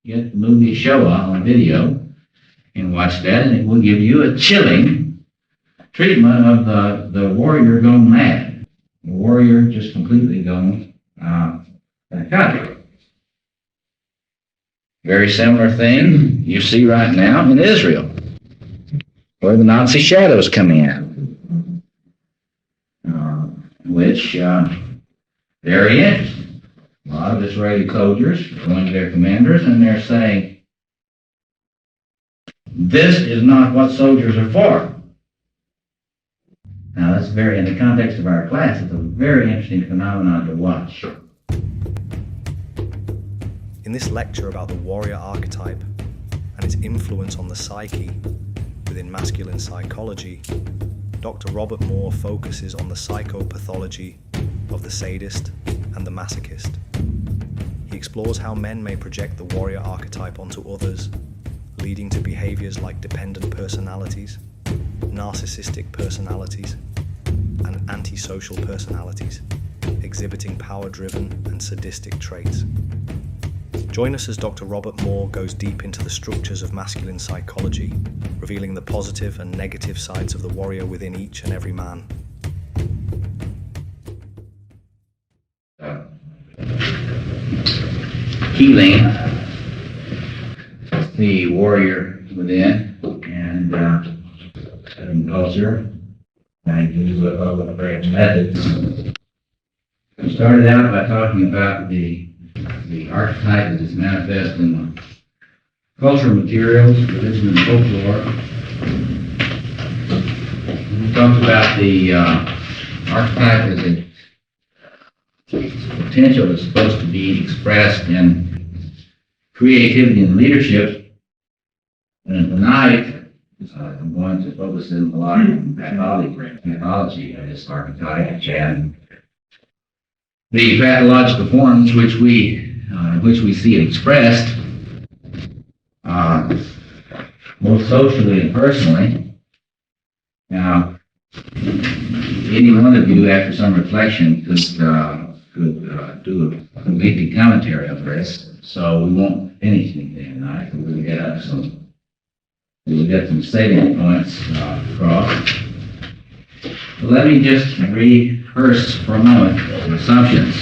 get the movie Showa on video and watch that, and it will give you a chilling treatment of the warrior gone mad. The warrior just completely gone psychotic. Very similar thing you see right now in Israel, where the Nazi shadows come in, which very interesting. A lot of Israeli soldiers are going to their commanders and they're saying, this is not what soldiers are for. Now that's very, in the context of our class, it's a very interesting phenomenon to watch. In this lecture about the warrior archetype and its influence on the psyche within masculine psychology, Dr. Robert Moore focuses on the psychopathology of the sadist and the masochist. He explores how men may project the warrior archetype onto others, leading to behaviors like dependent personalities, narcissistic personalities, and antisocial personalities, exhibiting power-driven and sadistic traits. Join us as Dr. Robert Moore goes deep into the structures of masculine psychology, revealing the positive and negative sides of the warrior within each and every man. Healing the warrior within and culture. I use various methods. We started out by talking about the archetype that is manifest in the cultural materials, religion and folklore. We talked about the archetype as a potential that's supposed to be expressed in creativity and leadership. And tonight, I'm going to focus in a lot on pathology of this archetype and the pathological forms which we see it expressed, both socially and personally. Now, any one of you, after some reflection, could do a complete commentary of this. So we won't finish anything tonight. We'll get some salient points across. So let me just rehearse for a moment the assumptions.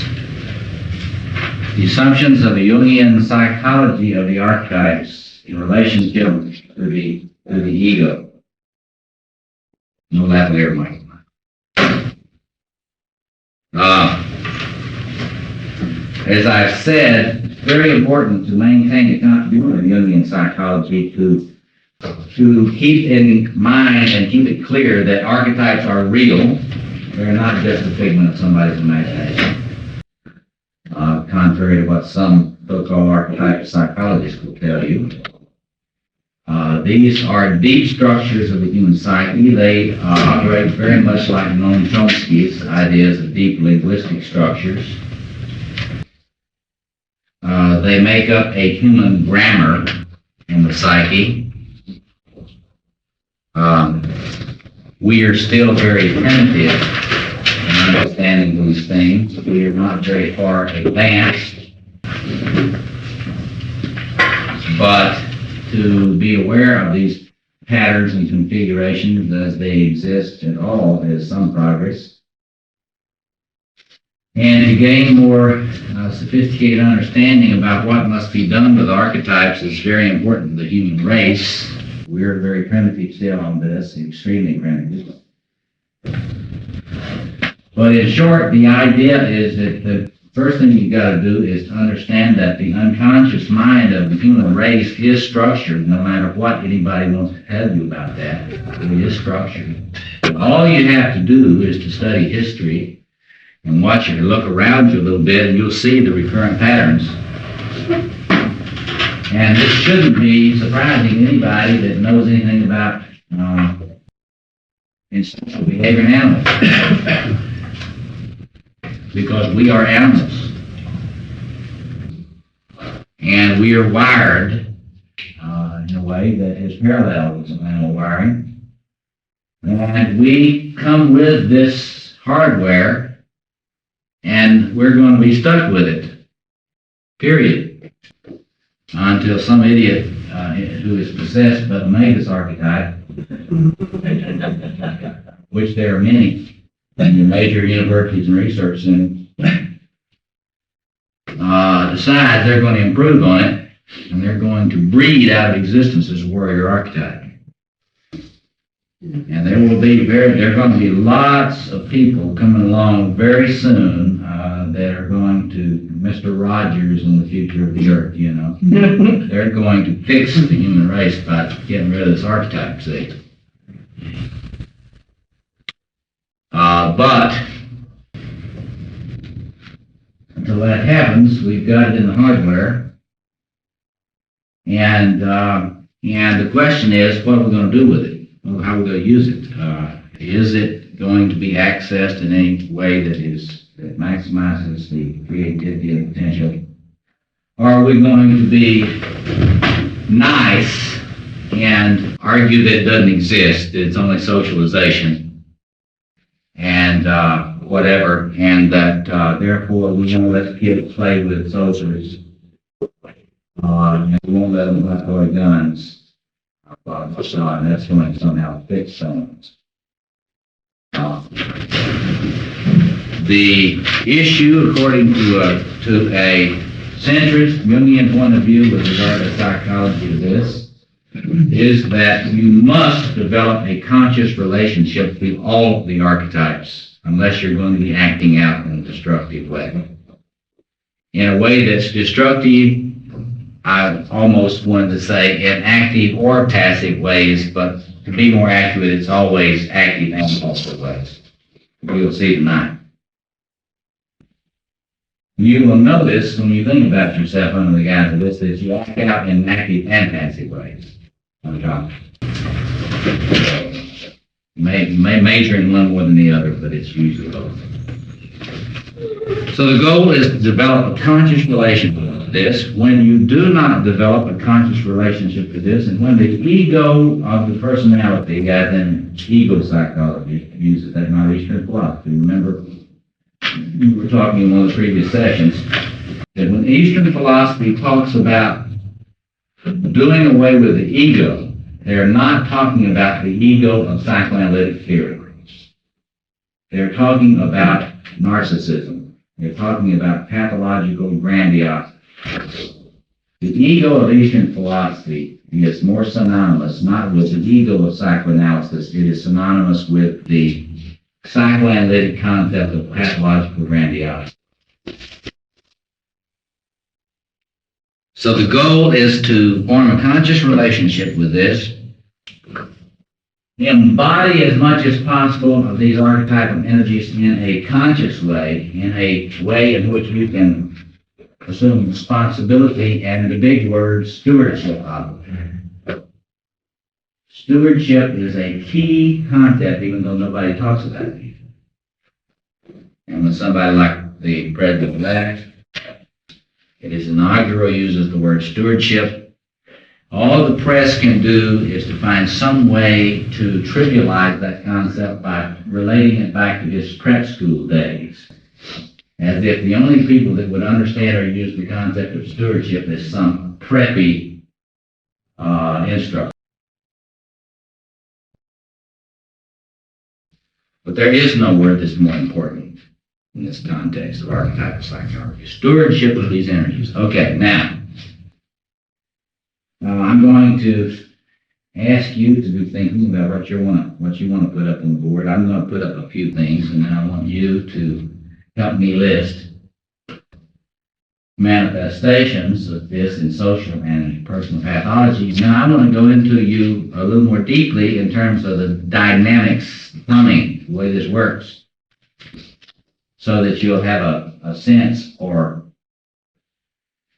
The assumptions of the Jungian psychology of the archetypes in relationship to the ego. No lavalier, Mike. As I've said, it's very important to maintain the continuity of Jungian psychology to keep in mind and keep it clear that archetypes are real. They're not just a figment of somebody's imagination. Contrary to what some so-called archetypal psychologists will tell you. These are deep structures of the human psyche. They operate very much like Noam Chomsky's ideas of deep linguistic structures. They make up a human grammar in the psyche. We are still very primitive in understanding these things. We are not very far advanced. But to be aware of these patterns and configurations as they exist at all is some progress. And to gain more sophisticated understanding about what must be done with archetypes is very important to the human race. We're very primitive still on this, extremely primitive. But in short, the idea is that the first thing you've got to do is to understand that the unconscious mind of the human race is structured, no matter what anybody wants to tell you about that. It is structured. All you have to do is to study history and watch it, look around you a little bit, and you'll see the recurrent patterns. And this shouldn't be surprising to anybody that knows anything about instinctual behavior in animals. Because we are animals. And we are wired in a way that is parallel with some animal wiring. And we come with this hardware, and we're going to be stuck with it. Period. until some idiot who is possessed by the Mavis archetype, which there are many in the major universities and research centers, decides they're going to improve on it, and they're going to breed out of existence this warrior archetype. And there are going to be lots of people coming along very soon that are going to Mr. Rogers in the future of the earth, you know. They're going to fix the human race by getting rid of this archetype, see. But until that happens, we've got it in the hardware. And the question is, what are we going to do with it? Well, how are we going to use it? Is it going to be accessed in any way that maximizes the creativity and potential? Or are we going to be nice and argue that it doesn't exist, that it's only socialization and whatever, and that therefore we won't let kids play with soldiers, and we won't let them have toy guns? And that's going to somehow fix things. The issue, according to a centrist Jungian point of view with regard to psychology of this, is that you must develop a conscious relationship with all of the archetypes, unless you're going to be acting out in a destructive way. In a way that's destructive, I almost wanted to say in active or passive ways, but to be more accurate, it's always active and passive ways. We'll see tonight. You will notice when you think about yourself under the guise of this that you act out in active and passive ways. You may major in one more than the other, but it's usually both. So the goal is to develop a conscious relationship with this. When you do not develop a conscious relationship with this, and when the ego of the personality, as in ego psychology, uses that, not Eastern philosophy. Remember, we were talking in one of the previous sessions, that when Eastern philosophy talks about doing away with the ego, they're not talking about the ego of psychoanalytic theory. They're talking about narcissism. They're talking about pathological grandiosity. The ego of Eastern philosophy is more synonymous, not with the ego of psychoanalysis, it is synonymous with the psychoanalytic concept of pathological grandiosity. So the goal is to form a conscious relationship with this, embody as much as possible of these archetypal energies in a conscious way, in a way in which you can assume responsibility and, the big word, stewardship of it. Stewardship is a key concept, even though nobody talks about it. And when somebody like the president-elect, in his inaugural uses the word stewardship, all the press can do is to find some way to trivialize that concept by relating it back to his prep school days, as if the only people that would understand or use the concept of stewardship is some preppy instructor. But there is no word that's more important in this context of archetypal psychology. Stewardship of these energies. Okay, now, I'm going to ask you to be thinking about what you want to put up on the board. I'm going to put up a few things, and then I want you to help me list manifestations of this in social and personal pathology. Now, I want to go into you a little more deeply in terms of the dynamics, plumbing, the way this works, so that you'll have a sense for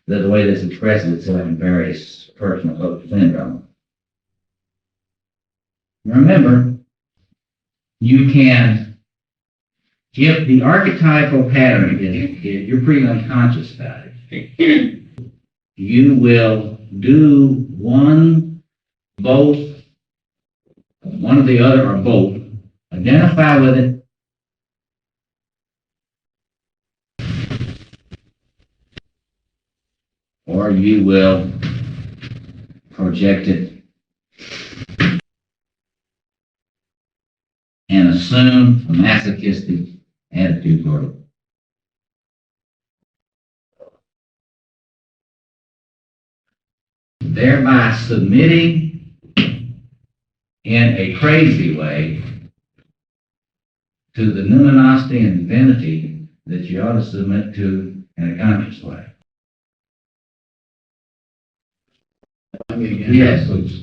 the way this expresses itself in various personal social syndrome. Remember, you can, if the archetypal pattern is, you're pretty unconscious about it, you will do one, both, one or the other or both, identify with it, or or you will project it and assume a masochistic attitude toward it. Thereby submitting in a crazy way to the numinosity and divinity that you ought to submit to in a conscious way. Yes, please.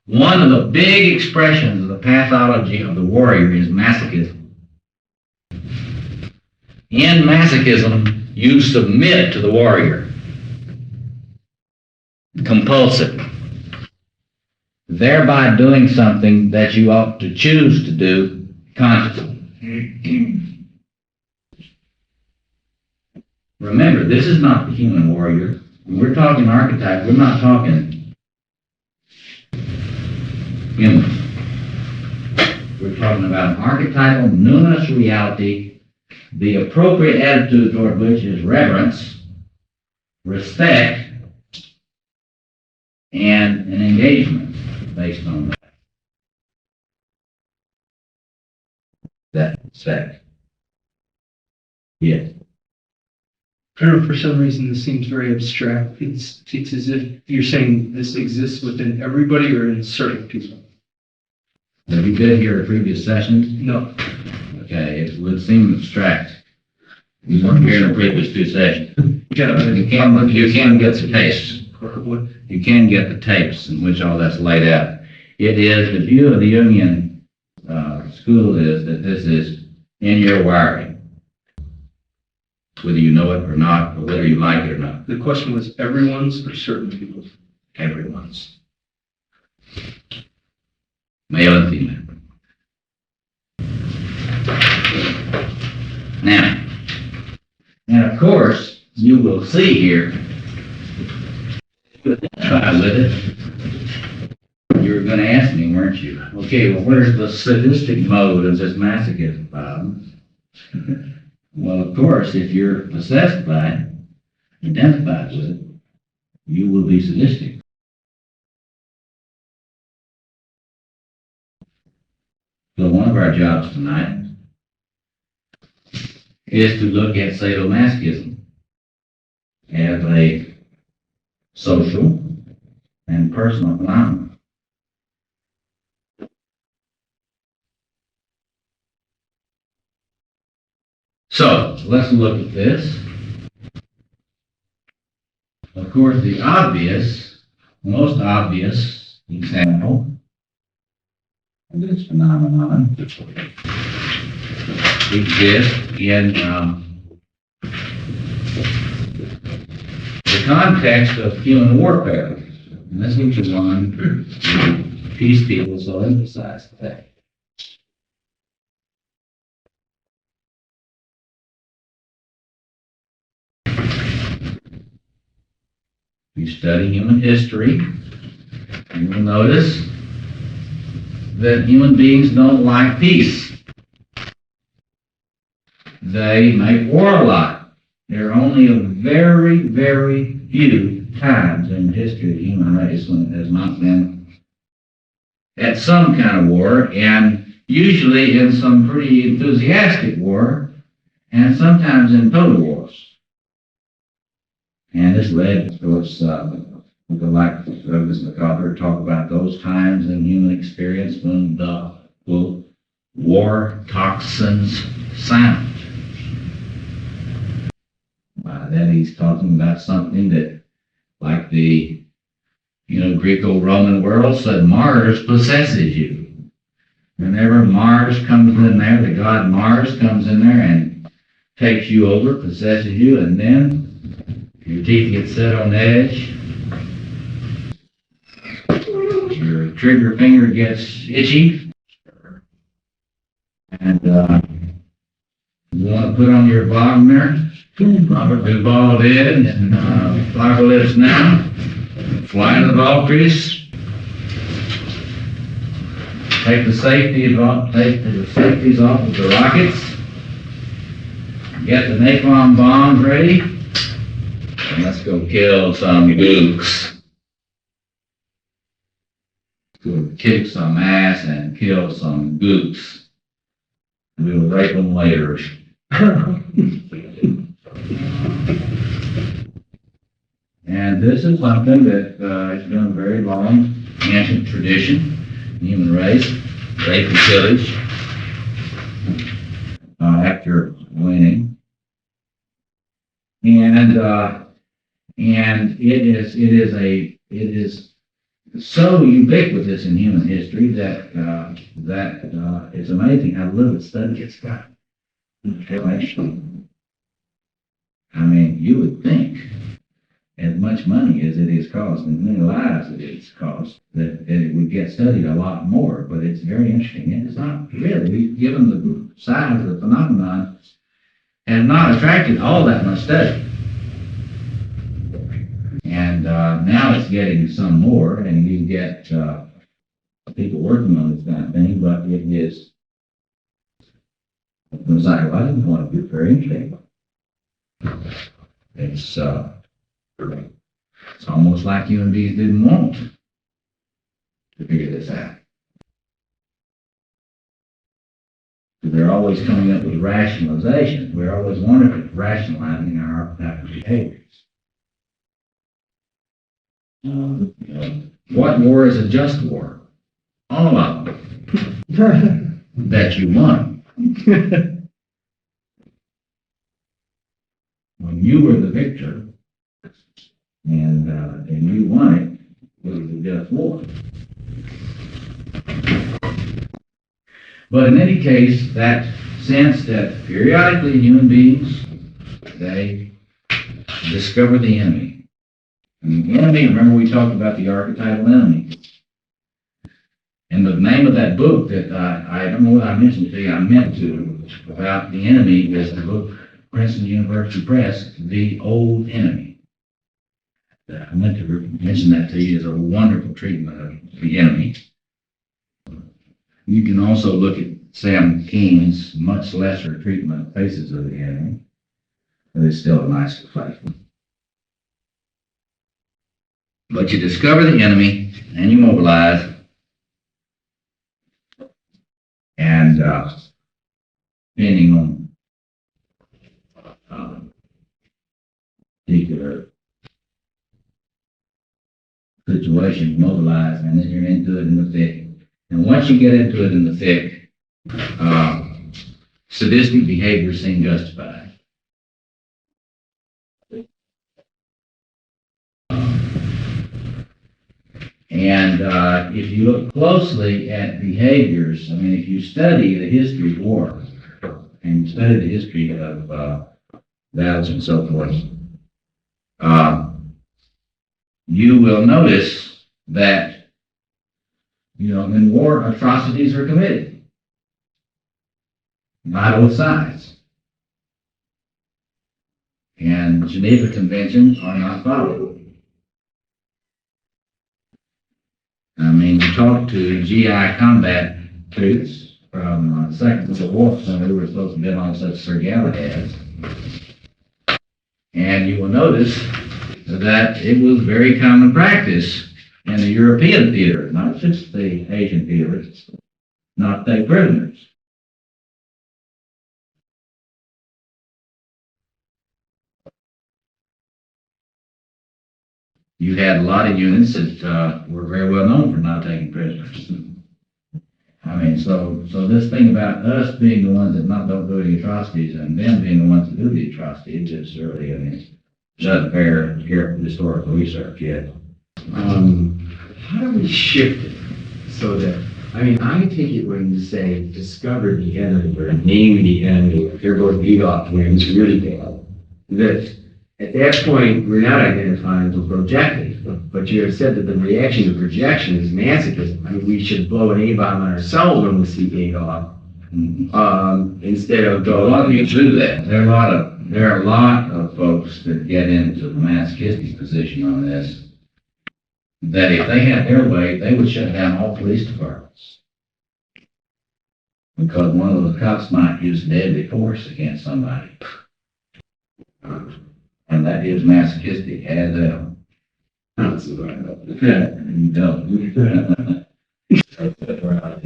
One of the big expressions of the pathology of the warrior is masochism. In masochism, you submit to the warrior. Compulsive. Thereby doing something that you ought to choose to do consciously. Remember, this is not the human warrior. When we're talking archetype, we're not talking human. We're talking about an archetypal numinous reality, the appropriate attitude toward which is reverence, respect, and an engagement based on that respect. Yes. I don't know, for some reason this seems very abstract. It's as if you're saying this exists within everybody or in certain people. Have you been here at previous sessions? No. Okay, it would seem abstract. You weren't here in the previous two sessions. You can get the tapes. You can get the tapes in which all that's laid out. It is, the view of the Jungian school is that this is in your wiring, whether you know it or not, or whether you like it or not. The question was everyone's or certain people's? Everyone's. Male and female. Now, and of course, you will see here, try with it. You were going to ask me, weren't you? Okay, well, where's the sadistic mode of this masochism problem? Well, of course, if you're possessed by it, identified with it, you will be sadistic. So one of our jobs tonight is to look at sadomasochism as a social and personal phenomenon. So let's look at this. Of course, the most obvious example of this phenomenon exists in the context of human warfare. And this is the one peace people so emphasize today. You study human history, you will notice that human beings don't like peace. They make war a lot. There are only a very, very few times in the history of the human race when it has not been at some kind of war, and usually in some pretty enthusiastic war, and sometimes in total wars. And this led, of course, people like Douglas MacArthur talk about those times in human experience when the, quote, war toxins sound. By that he's talking about something that, like the, Greco-Roman world said, Mars possesses you. Whenever Mars comes in there, the god Mars comes in there and takes you over, possesses you, and then your teeth get set on edge. Your trigger finger gets itchy. And you want to put on your Wagner, Robert ball head, and flageolets now. Fly to the ball crease. Take the safeties off of the rockets. Get the napalm bombs ready. Let's go kill some gooks. Go kick some ass and kill some gooks. We'll rape them later. And this is something that has been a very long, ancient tradition in the human race, rape and pillage after winning. And it is so ubiquitous in human history that it's amazing how little study it's got. Actually, I mean, you would think, as much money as it has cost and many lives it has cost, that it would get studied a lot more. But it's very interesting. And it's not really, given the size of the phenomenon, has not attracted all that much study. And now it's getting some more, and you get people working on this kind of thing, but it is, from psychological point of view, very interesting. It's almost like human beings didn't want to figure this out. They're always coming up with rationalizations. We're always wonderful at rationalizing our archetypal behaviors. What war is a just war? All of them. That you won. When you were the victor, and you won it, it was a just war. But in any case, that sense that periodically human beings, they discover the enemy. And the enemy, remember we talked about the archetypal enemy. And the name of that book that I don't know what I mentioned to you, I meant to, about the enemy, is the book, Princeton University Press, The Old Enemy. I meant to mention that to you as a wonderful treatment of the enemy. You can also look at Sam Keen's much lesser treatment of Faces of the Enemy, but it's still a nice reflection. But you discover the enemy, and you mobilize, and depending on particular situation, you mobilize, and then you're into it in the thick. And once you get into it in the thick, sadistic behaviors seem justified. And if you look closely at behaviors, I mean, if you study the history of war, and you study the history of battles and so forth, you will notice that, in war, atrocities are committed by both sides. And Geneva Conventions are not followed. I mean, you talk to GI combat troops from the Second World War who were supposed to be on such Sir Galahad's, and you will notice that it was very common practice in the European theater, not just the Asian theaters, not take prisoners. You had a lot of units that were very well known for not taking prisoners. I mean, so this thing about us being the ones that don't do any atrocities and them being the ones that do the atrocities is really, I mean, doesn't bear careful historical research yet. How do we shift it so that, I mean, I take it when you say discover the enemy or name the enemy, if there goes lead off when it's really bad, that at that point we're not identifying the projective, but you have said that the reaction to projection is masochism. I mean, we should blow an A-bomb on ourselves when we see Adolf, instead of A lot of you do that. There are a lot of folks that get into the masochistic position on this, that if they had their way, they would shut down all police departments. Because one of those cops might use deadly force against somebody. And that is masochistic as hell. That's right. You don't. That's where I'll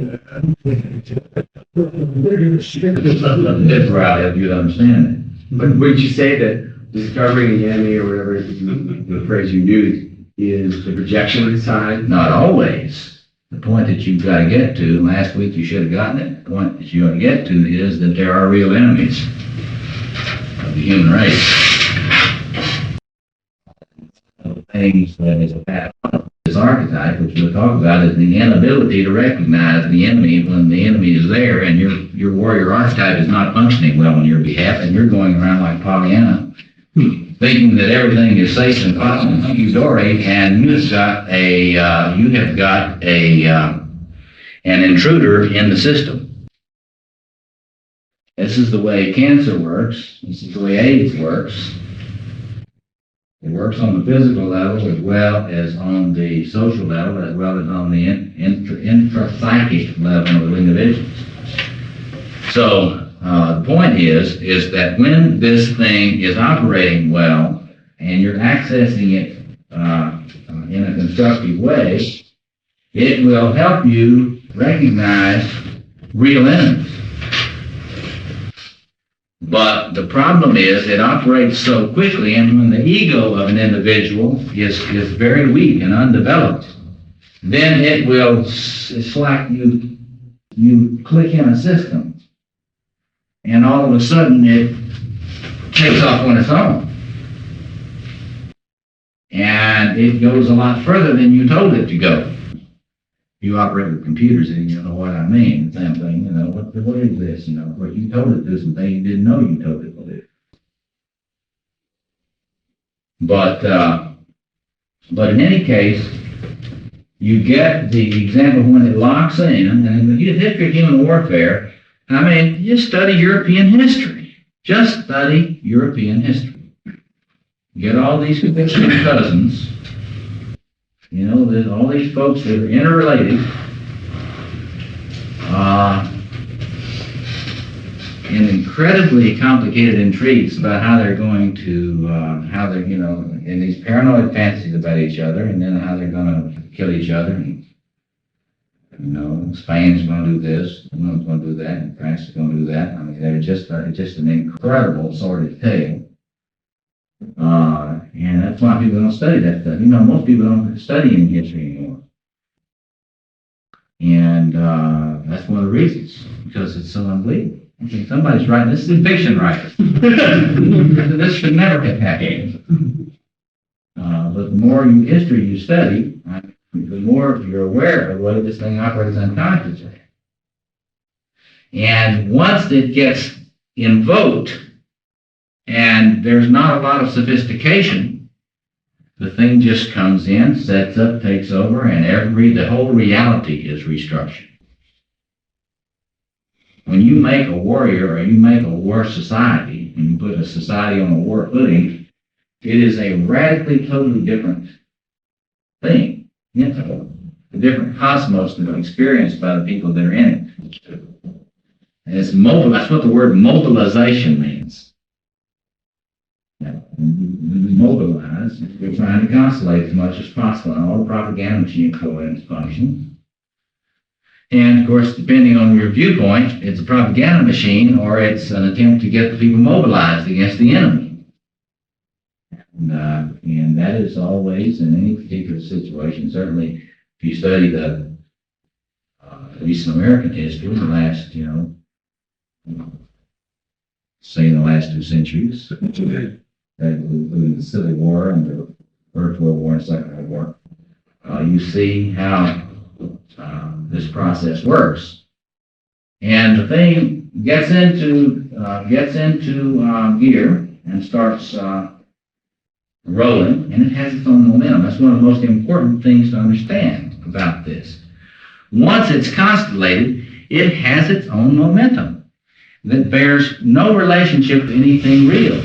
help you to understand it. But would you say that discovering the enemy or whatever the phrase you used is the projection side? Not always. The point that you've got to get to, last week you should have gotten it, the point that you ought to get to is that there are real enemies of the human race. Things that is a path of this archetype, which we'll talk about, is the inability to recognize the enemy when the enemy is there and your warrior archetype is not functioning well on your behalf, and you're going around like Pollyanna, thinking that everything is safe and hunky-dory, and you have got an intruder in the system. This is the way cancer works. This is the way AIDS works. It works on the physical level as well as on the social level, as well as on the intrapsychic level of individuals. So the point is that when this thing is operating well and you're accessing it in a constructive way, it will help you recognize real enemies. But the problem is it operates so quickly, and when the ego of an individual is very weak and undeveloped, then it will, it's like you click in a system, and all of a sudden it takes off on its own. And it goes a lot further than you told it to go. You operate with computers and you know what I mean. Same thing, you know, what is this? You know, where you told it to do something you didn't know you told it to do. But in any case, you get the example when it locks in, and you hit your human warfare. I mean, just study European history. Just study European history. Get all these cousins. You know, there's all these folks that are interrelated in incredibly complicated intrigues about how they're going to, you know, in these paranoid fantasies about each other, and then how they're going to kill each other. And, you know, Spain's going to do this, England's going to do that, and France is going to do that. I mean, they're just an incredible sordid tale. And that's why people don't study that stuff. You know, most people don't study any history anymore. And that's one of the reasons, because it's so unbelievable. Okay, somebody's writing, this is fiction writer. This should never have happened. But the more history you study, the more you're aware of the way this thing operates unconsciously. And once it gets invoked, and there's not a lot of sophistication, the thing just comes in, sets up, takes over, and the whole reality is restructured. When you make a warrior or you make a war society, and you put a society on a war footing, it is a radically, totally different thing. You know, a different cosmos than experienced by the people that are in it. And it's mobile. That's what the word mobilization means. Mobilize, we're trying to consolidate as much as possible, and all the propaganda machine coins function. And of course, depending on your viewpoint, it's a propaganda machine or it's an attempt to get the people mobilized against the enemy. And that is always, in any particular situation, certainly if you study the recent American history, the last, you know, say in the last 2 centuries, including the Civil War and the First World War and Second World War, you see how this process works. And the thing gets into gear and starts rolling, and it has its own momentum. That's one of the most important things to understand about this. Once it's constellated, it has its own momentum that bears no relationship to anything real.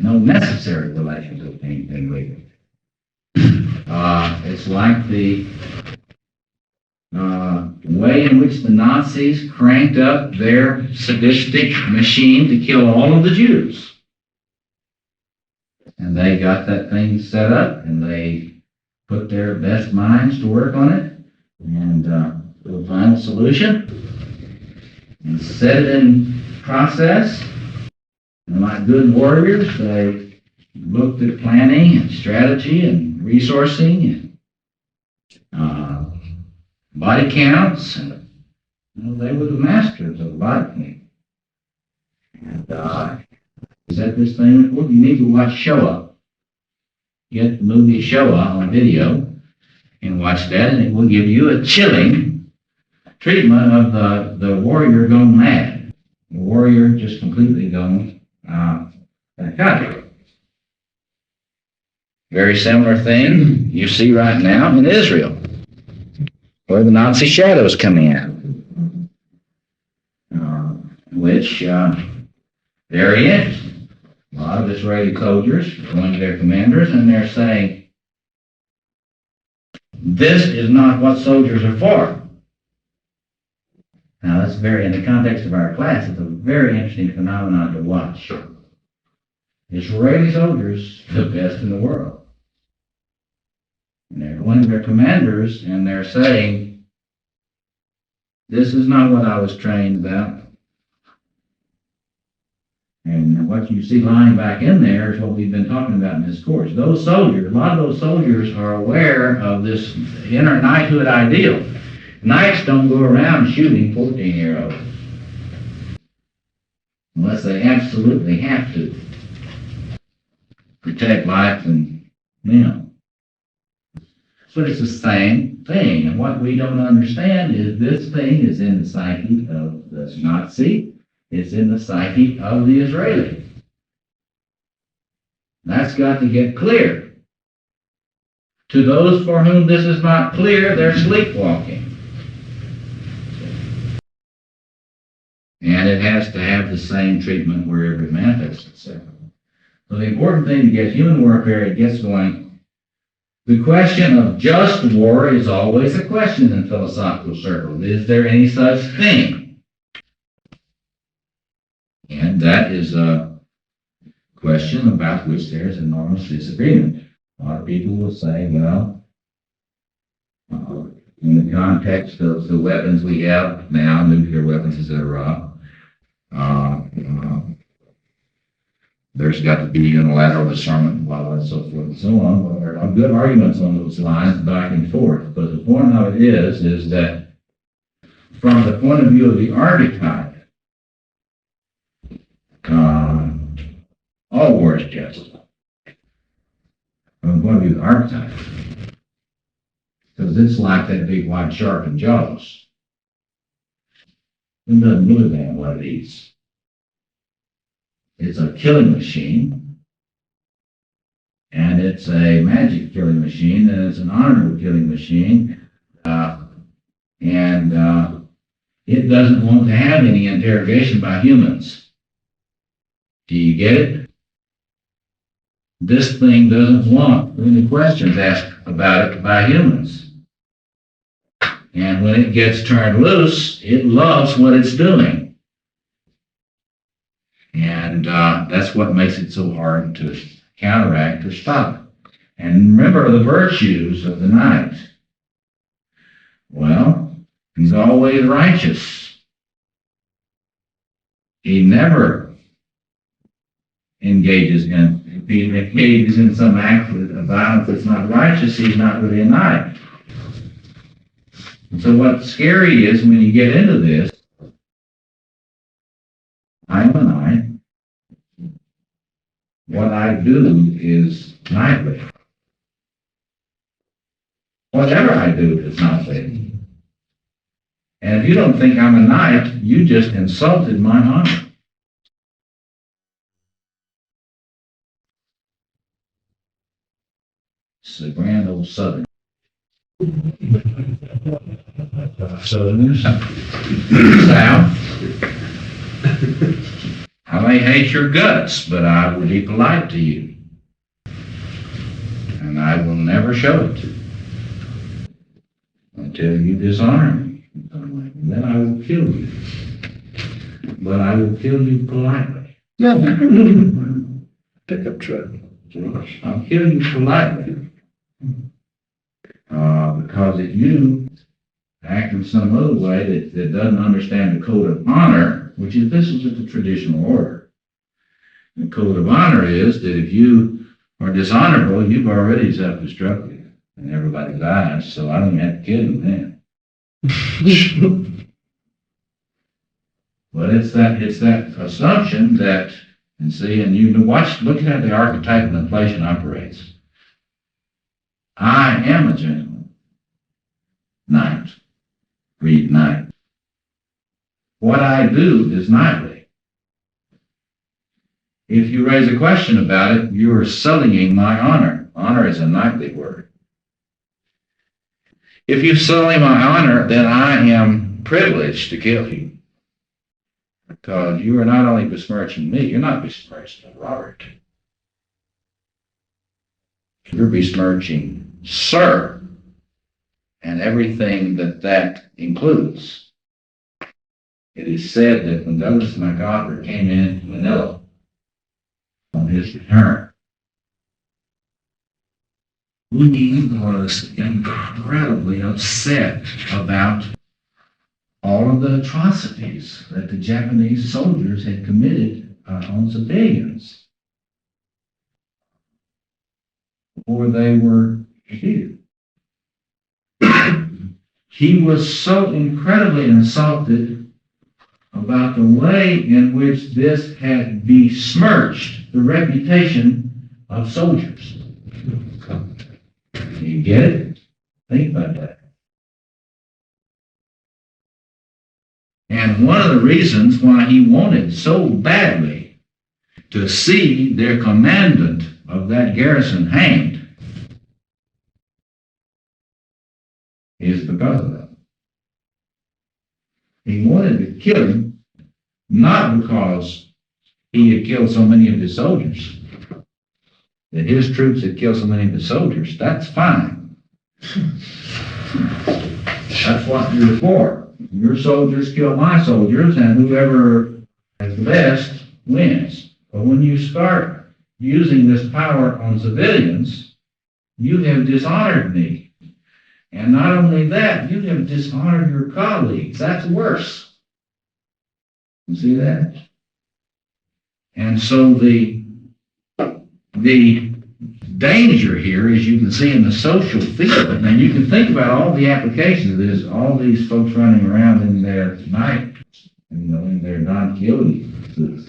No necessary relationship to anything real. It's like the way in which the Nazis cranked up their sadistic machine to kill all of the Jews. And they got that thing set up, and they put their best minds to work on it, and to find a solution, and set it in process. And like good warriors, they looked at planning and strategy and resourcing and body counts. And, they were the masters of body count. And set this thing. Well, you need to watch Show Up. Get the movie Show Up on video and watch that, and it will give you a chilling treatment of the warrior gone mad. The warrior just completely gone psychotic. Very similar thing you see right now in Israel, where the Nazi shadow is coming out, which very interesting. A lot of Israeli soldiers going to their commanders and they're saying, this is not what soldiers are for. Now that's in the context of our class, it's a very interesting phenomenon to watch. Israeli soldiers, the best in the world. And they're going to their commanders and they're saying, this is not what I was trained about. And what you see lying back in there is what we've been talking about in this course. Those soldiers, a lot of those soldiers are aware of this inner knighthood ideal. Knights don't go around shooting 14-year-olds unless they absolutely have to protect life and limb. But it's the same thing. And what we don't understand is this thing is in the psyche of the Nazi. It's in the psyche of the Israeli. That's got to get clear. To those for whom this is not clear, they're sleepwalking. And it has to have the same treatment wherever it manifests itself. So the important thing to get human warfare, it gets going. The question of just war is always a question in philosophical circles. Is there any such thing? And that is a question about which there is enormous disagreement. A lot of people will say, well, in the context of the weapons we have now, nuclear weapons, etc., there's got to be unilateral disarmament, blah, blah, and so forth and so on. Well, there are good arguments on those lines back and forth. But the point of it is that from the point of view of the archetype, all war is just. From the point of view of the archetype. Because it's like that big white shark in Jaws. It doesn't give a damn what it eats. It's a killing machine. And it's a magic killing machine, and it's an honorable killing machine. It doesn't want to have any interrogation by humans. Do you get it? This thing doesn't want any questions asked about it by humans. And when it gets turned loose, it loves what it's doing. And that's what makes it so hard to counteract or stop. And remember the virtues of the knight. Well, he's always righteous. He never engages in, if he engages in some act of violence that's not righteous, he's not really a knight. And so what's scary is when you get into this, I'm a knight. What I do is knightly. Whatever I do is knightly. And if you don't think I'm a knight, you just insulted my honor. It's the grand old Southern. Southerners. South. I may hate your guts, but I will be polite to you. And I will never show it until you dishonor me. then I will kill you. But I will kill you politely. Pickup truck. I'll kill you politely. Because if you act in some other way that doesn't understand the code of honor, this is the traditional order. The code of honor is that if you are dishonorable, you've already self-destructed and everybody dies, so I don't even have to kill you then. But it's that assumption that, and you can look at how the archetypal inflation operates. I am a gentleman. Knight. Read knight. What I do is knightly. If you raise a question about it, you are sullying my honor. Honor is a knightly word. If you sully my honor, then I am privileged to kill you. Because you are not only besmirching me, you're not besmirching Robert. You're besmirching Sir and everything that includes. It is said that when Douglas MacArthur came in Manila on his return, he was incredibly upset about all of the atrocities that the Japanese soldiers had committed on civilians before they were defeated. He was so incredibly insulted about the way in which this had besmirched the reputation of soldiers. You get it? Think about that. And one of the reasons why he wanted so badly to see their commandant of that garrison hanged is because of that. He wanted to kill him, not because he had killed so many of his soldiers, that his troops had killed so many of his soldiers. That's fine. That's what you're for. Your soldiers kill my soldiers, and whoever has the best wins. But when you start using this power on civilians, you have dishonored me. And not only that, you have dishonored your colleagues. That's worse. You see that? And so the danger here, as you can see in the social field, and you can think about all the applications of this, all these folks running around in their night, in their Don Quixote suits,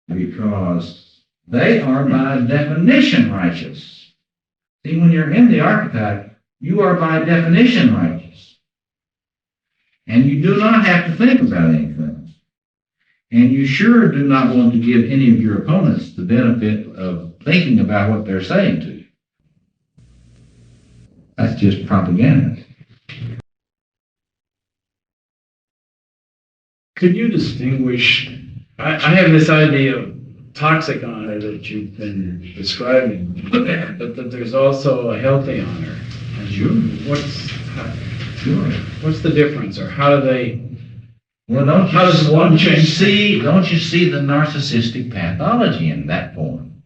because they are by definition righteous. See, when you're in the archetype, you are by definition righteous. And you do not have to think about anything. And you sure do not want to give any of your opponents the benefit of thinking about what they're saying to you. That's just propaganda. Could you distinguish, I have this idea of toxic honor that you've been describing, but that there's also a healthy honor. And what's the difference, or how do they? Well, don't you see the narcissistic pathology in that form?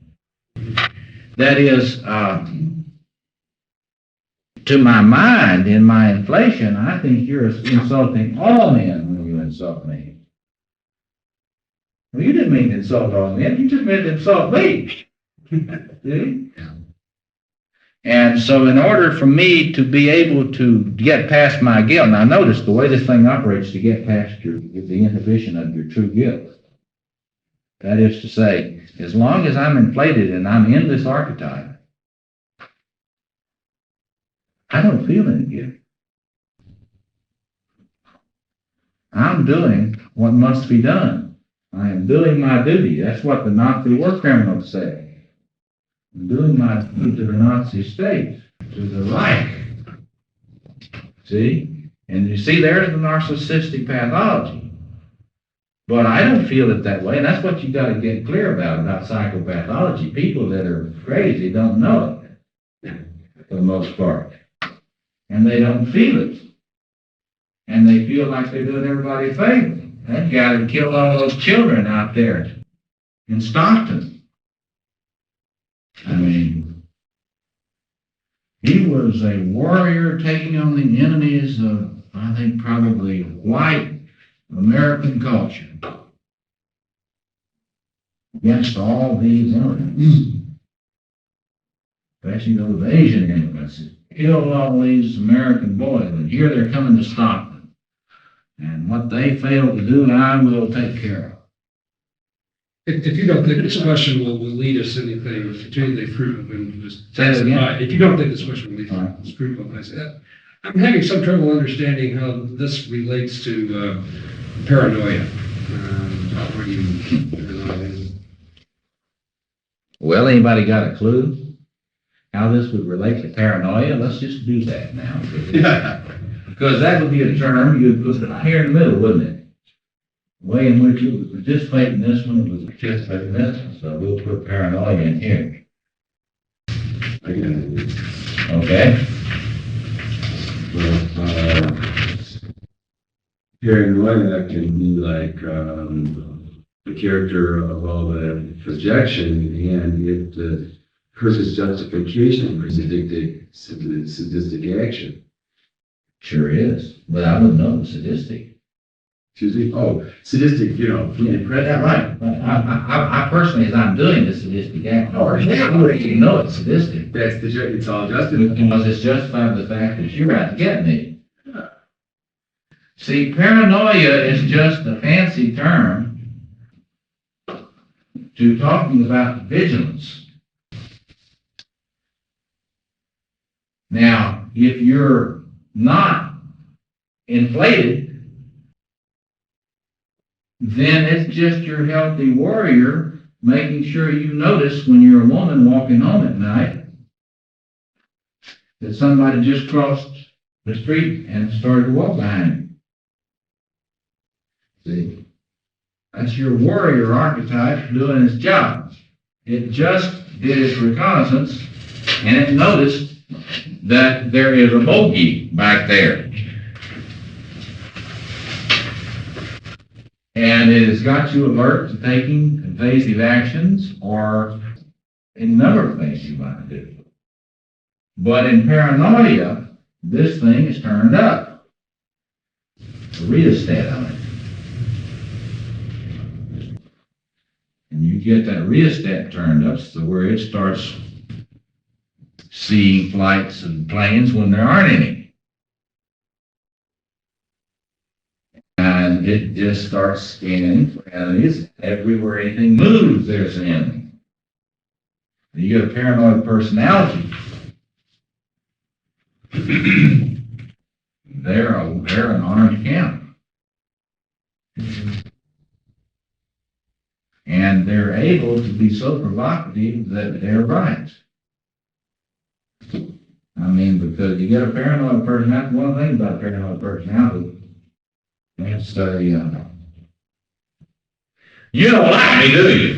That is, to my mind, in my inflation, I think you're insulting all men when you insult me. Well, you didn't mean to insult all men, you just meant to insult me. See? And so in order for me to be able to get past my guilt, now notice the way this thing operates to get past the inhibition of your true guilt. That is to say, as long as I'm inflated and I'm in this archetype, I don't feel any guilt. I'm doing what must be done. I am doing my duty. That's what the Nazi war criminals say. I'm doing my duty to the Nazi state, to the Reich. See? And you see, there's the narcissistic pathology. But I don't feel it that way, and that's what you got to get clear about psychopathology. People that are crazy don't know it, for the most part. And they don't feel it. and they feel like they're doing everybody a favor. That guy that killed all those children out there in Stockton. I mean, he was a warrior taking on the enemies of, I think, probably white American culture against all these immigrants, especially those Asian immigrants. Killed all these American boys, and here they're coming to Stockton. And what they failed to do, I will take care of. If you don't think this question will lead us anything, particularly fruitful, and just Say that again. if you don't think this question will lead us fruitful, I said, I'm having some trouble understanding how this relates to paranoia. What do you? Well, anybody got a clue how this would relate to paranoia? Let's just do that now. Because that would be a term you'd put here in the middle, wouldn't it? The way in which you would participate in this one was participate in this one. So we'll put paranoia in here. Okay? Well, paranoia can be like the character of all the projection, and it person's justification for sadistic action. Sure is. But I wouldn't know the sadistic. Excuse me? Oh, sadistic, from the Yeah, right. I personally, as I'm doing the sadistic act, I already know it's sadistic. That's it's all justified. Because it's justified by the fact that you're out to get me. See, paranoia is just a fancy term to talking about vigilance. Now, if you're not inflated, then it's just your healthy warrior making sure you notice when you're a woman walking home at night that somebody just crossed the street and started to walk behind you. See? That's your warrior archetype doing its job. It just did its reconnaissance and it noticed that there is a bogey back there. And it has got you alert to taking evasive actions or a number of things you might do. But in paranoia, this thing is turned up. The rheostat on it. And you get that rheostat turned up so where it starts seeing flights and planes when there aren't any. And it just starts scanning for enemies. Everywhere anything moves, there's an enemy. You get a paranoid personality. they're an orange camp. And they're able to be so provocative that they're right. I mean, because you get a paranoid personality, one thing about a paranoid personality, it's you don't like me, do you?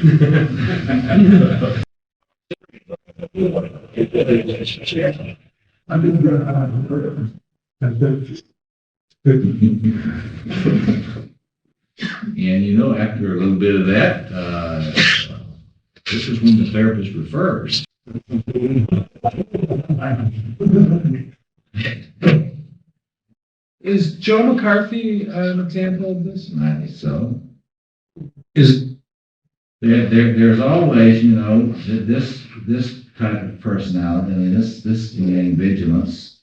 And after a little bit of that, this is when the therapist refers. Is Joe McCarthy an example of this? I think so. Is there's always, this type of personality, I mean, this vigilance,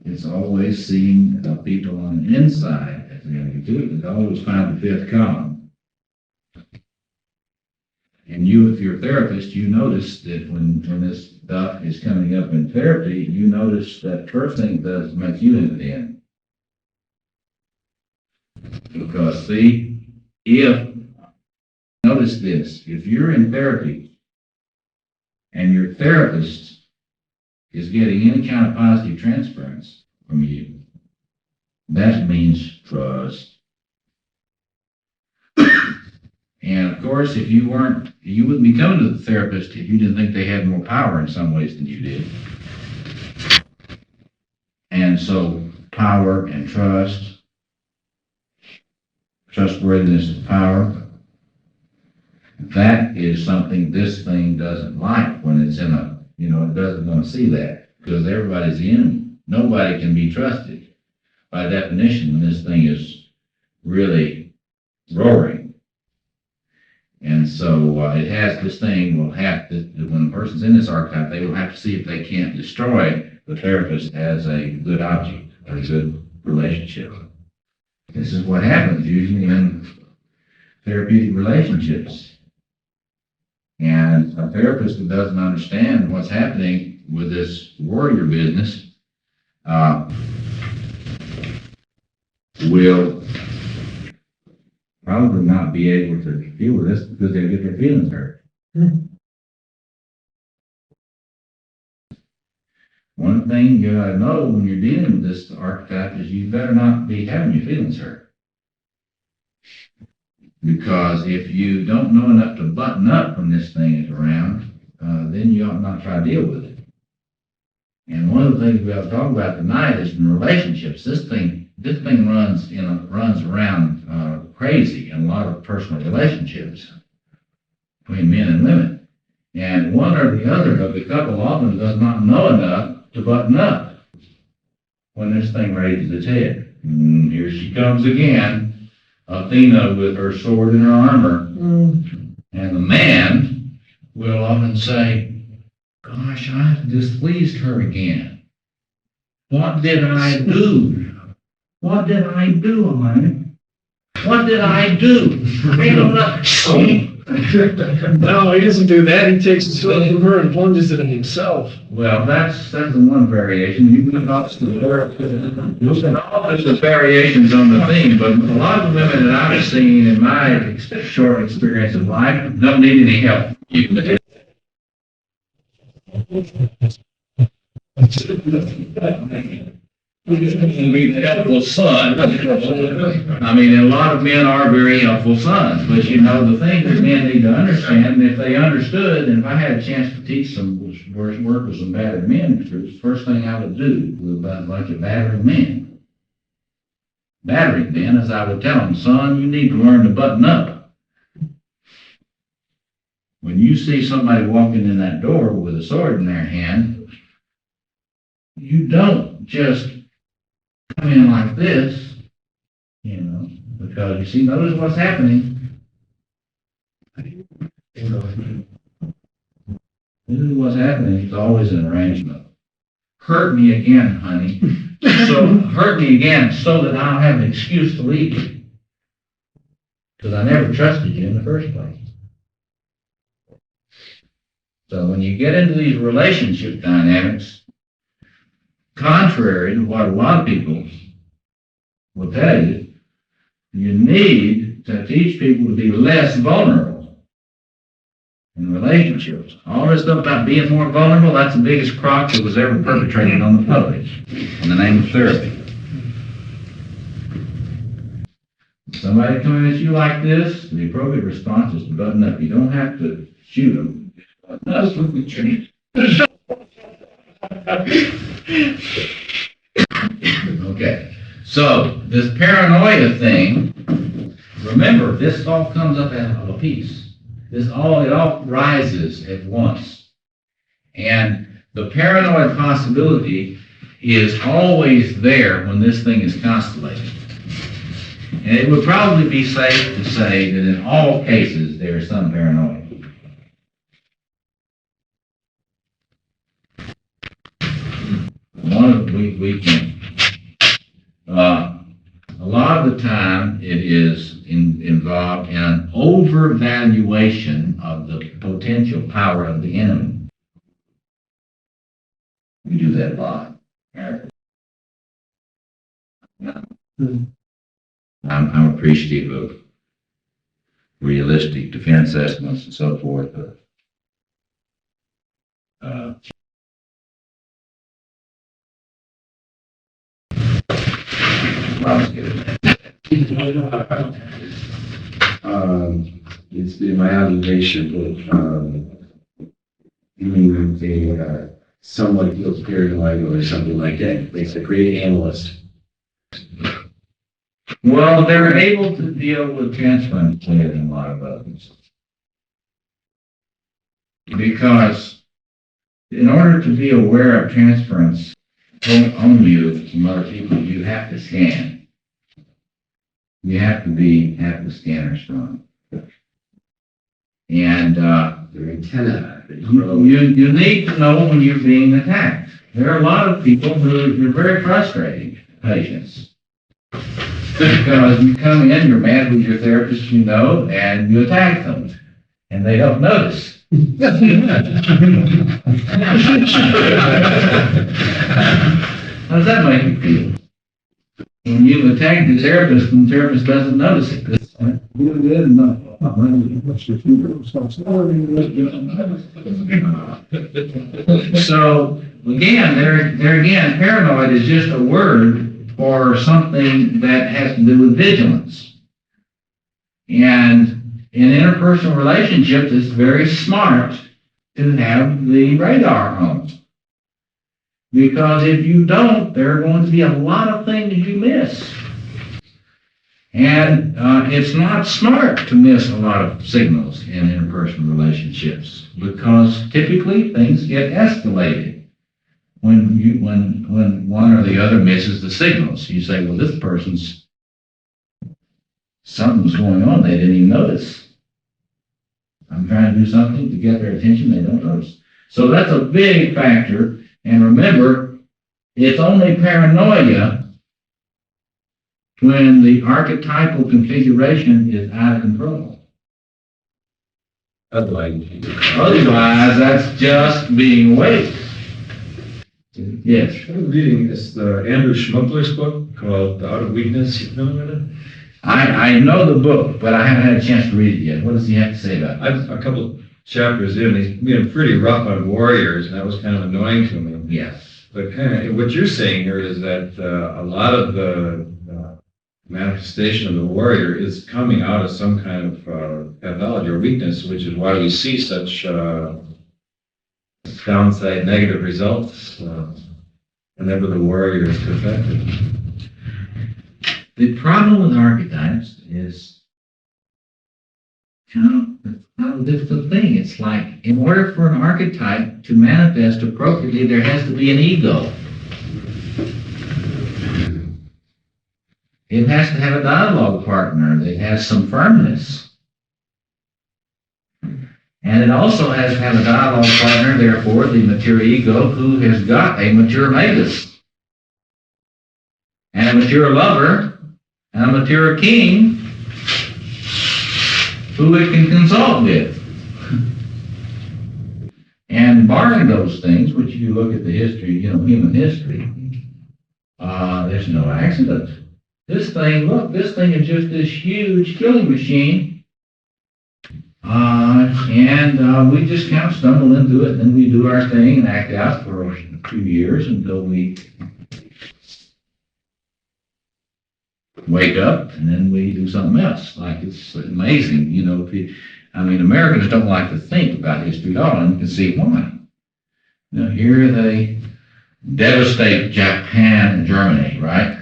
it's always seeing people on the inside as the enemy too. It's always find the fifth column. And you, if you're a therapist, you notice that when this stuff is coming up in therapy, you notice that first thing it does is make you into the end. Because notice this, if you're in therapy and your therapist is getting any kind of positive transference from you, that means trust. And of course, if you wouldn't be coming to the therapist if you didn't think they had more power in some ways than you did. And And so power and trust, trustworthiness and power, that is something this thing doesn't like when it's in a, it doesn't want to see that because everybody's the enemy. Nobody can be trusted by definition when this thing is really roaring. And so it has this thing, will have to, when a person's in this archetype, they will have to see if they can't destroy the therapist as a good object or a good relationship. This is what happens usually in therapeutic relationships. And a therapist that doesn't understand what's happening with this warrior business will probably not be able to deal with this because they'll get their feelings hurt. One thing you gotta know when you're dealing with this archetype is you better not be having your feelings hurt. Because if you don't know enough to button up when this thing is around, then you ought not try to deal with it. And one of the things we have to talk about tonight is in relationships. This thing runs around crazy in a lot of personal relationships between men and women. And one or the other of the couple often does not know enough to button up when this thing raises its head. And here she comes again, Athena with her sword and her armor. And the man will often say, gosh, I've displeased her again. What did I do? What did I do, honey? What did I do? I don't know. No, he doesn't do that. He takes the sword from her and plunges it in himself. Well, that's the one variation. You can also the variations on the theme, but a lot of the women that I've seen in my short experience of life don't need any help. Be a helpful son. I mean, a lot of men are very helpful sons, but the thing that men need to understand, and if they understood, and if I had a chance to teach some work with some battered men, the first thing I would do with a bunch of battering men. Battering men, as I would tell them, son, you need to learn to button up. When you see somebody walking in that door with a sword in their hand, you don't just come in like this, because notice what's happening. This is what's happening. It's always an arrangement. Hurt me again, honey. So hurt me again so that I'll have an excuse to leave you. Because I never trusted you in the first place. So when you get into these relationship dynamics, contrary to what a lot of people will tell you, you need to teach people to be less vulnerable in relationships. All this stuff about being more vulnerable, that's the biggest crock that was ever perpetrated on the public in the name of therapy. If somebody comes at you like this, the appropriate response is to button up. You don't have to shoot them. That's what we treat. Okay, so this paranoia thing, remember, this all comes up out of a piece. It all rises at once. And the paranoid possibility is always there when this thing is constellated. And it would probably be safe to say that in all cases there is some paranoia. A lot of the time it is involved in an overvaluation of the potential power of the enemy. We do that a lot. I'm appreciative of realistic defense estimates and so forth, but It's been my observation that being a someone feels paranoid or something like that. Makes a great analyst. Well, they're able to deal with transference better than a lot of others. Because in order to be aware of transference on you from other people, you have to scan. You have to have the scanner strong. And Their antenna. you need to know when you're being attacked. There are a lot of people who are very frustrating patients. Because you come in, you're mad with your therapist, you know, and you attack them. And they don't notice. How does that make you feel? When you attack the therapist and the therapist doesn't notice it. So again, there again, paranoid is just a word for something that has to do with vigilance. And in interpersonal relationships, it's very smart to have the radar on. Because if you don't, there are going to be a lot of things you miss. And it's not smart to miss a lot of signals in interpersonal relationships because typically things get escalated when one or the other misses the signals. You say, well, this person's something's going on. They didn't even notice. I'm trying to do something to get their attention. They don't notice. So that's a big factor. And remember, it's only paranoia when the archetypal configuration is out of control. Otherwise, That's just being awake. Yes. I'm reading this Andrew Schmuckler's book called Out of Weakness. You familiar with it? I know the book, but I haven't had a chance to read it yet. What does he have to say about it? I'm a couple of chapters in. He's being pretty rough on warriors, and that was kind of annoying to me. Yes. But kind of what you're saying here is that a lot of the manifestation of the warrior is coming out of some kind of pathology or weakness, which is why we see such downside negative results whenever the warrior is affected. The problem with archetypes is kind of a difficult thing. It's like, in order for an archetype to manifest appropriately, there has to be an ego. It has to have a dialogue partner that has some firmness. And it also has to have a dialogue partner, therefore, the mature ego, who has got a mature magus, and a mature lover, and a mature king, who it can consult with. And barring those things, which you look at the history, human history, there's no accident. This thing is just this huge killing machine. And we just kind of stumble into it, and then we do our thing and act out for a few years until we wake up, and then we do something else. Like, it's amazing, Americans don't like to think about history at all, and you can see why. Here they devastate Japan and Germany, right?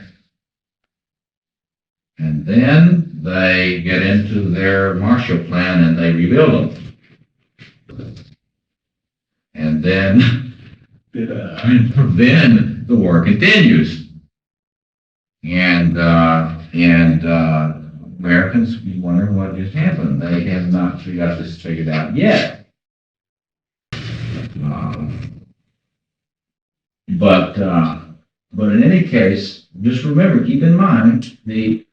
And then they get into their Marshall Plan and they rebuild them. And then the war continues. And Americans wonder what just happened. They have not got this figured out yet. But in any case, just remember, keep in mind, the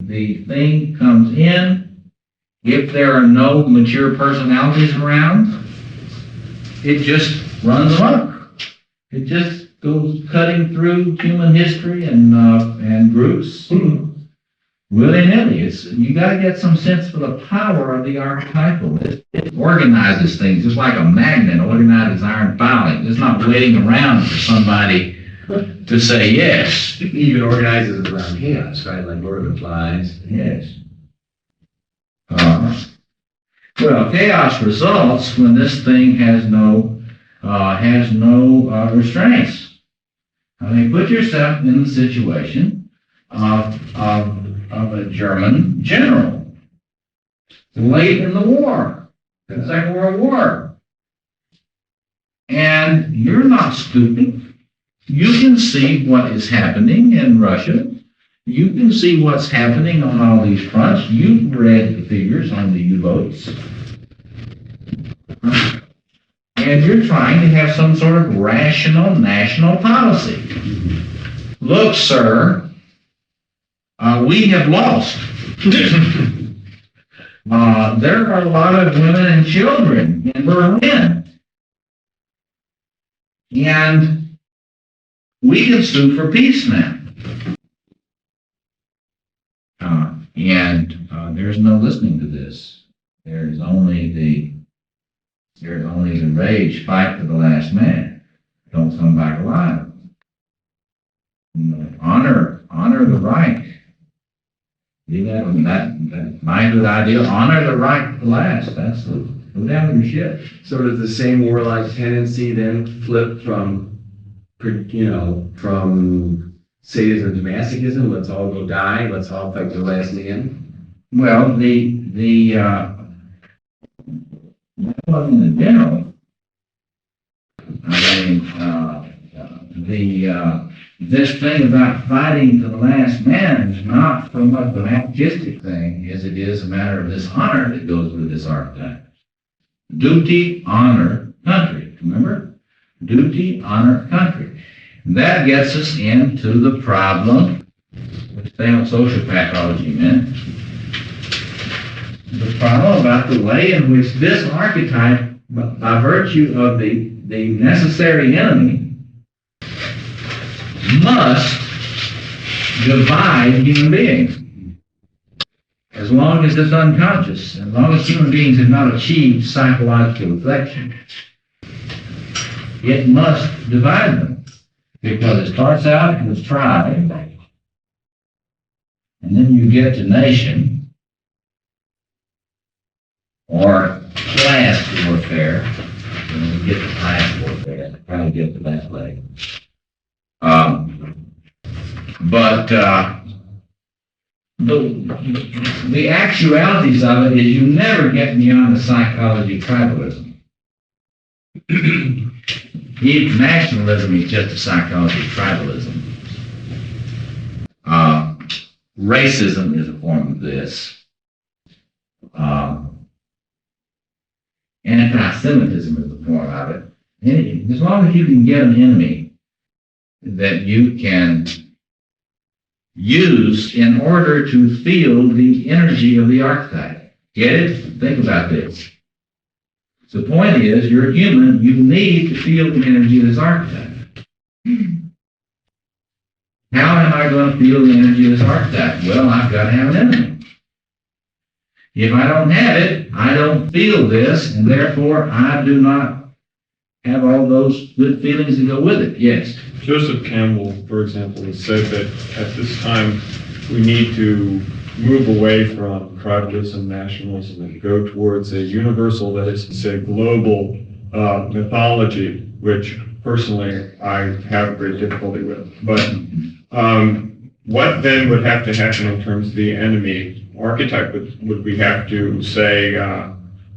thing comes in. If there are no mature personalities around, it just runs amok. It just goes cutting through human history and groups willy-nilly. You got to get some sense for the power of the archetypal. It organizes things just like a magnet organizes iron filing. It's not waiting around for somebody to say yes. it even organizes it around chaos, right? Like Lord of the Flies. Yes. Well, chaos results when this thing has no has no restraints. I mean, put yourself in the situation of a German general late in the war, the Second World War. And you're not stupid. You can see what is happening in Russia. You can see what's happening on all these fronts. You've read the figures on the U-boats. And you're trying to have some sort of rational national policy. Look, sir, we have lost. There are a lot of women and children in Berlin. And we can sue for peace now. There's no listening to this. There's only the rage, fight to the last man. Don't come back alive. Honor the right. You know, that my good idea. Honor the right to last. That's the go down with your shit. So does the same warlike tendency then flip from sadism to masochism? Let's all go die. Let's all fight to the last man. Well, in general, I mean, this thing about fighting to the last man is not so much a masochistic thing as it is a matter of this honor that goes with this archetype. Duty, honor, country. Remember? Duty, honor, country. And that gets us into the problem, which social pathology meant, the problem about the way in which this archetype, by virtue of the necessary enemy, must divide human beings. As long as it's unconscious, as long as human beings have not achieved psychological reflection, it must divide them. Because it starts out with tribe, and then you get to nation, or class warfare, and we get to class warfare, probably get to that later. But the actualities of it is you never get beyond the psychology of tribalism. Even nationalism is just a psychology of tribalism. Racism is a form of this. Anti-Semitism is a form of it. And as long as you can get an enemy that you can use in order to feel the energy of the archetype. Get it? Think about this. So the point is, you're human, you need to feel the energy of this archetype. How am I going to feel the energy of this archetype? Well, I've got to have an enemy. If I don't have it, I don't feel this, and therefore I do not have all those good feelings that go with it. Yes? Joseph Campbell, for example, has said that at this time we need to move away from tribalism, nationalism, and go towards a universal, that is to say, global mythology, which personally I have great difficulty with. But what then would have to happen in terms of the enemy archetype? Would we have to say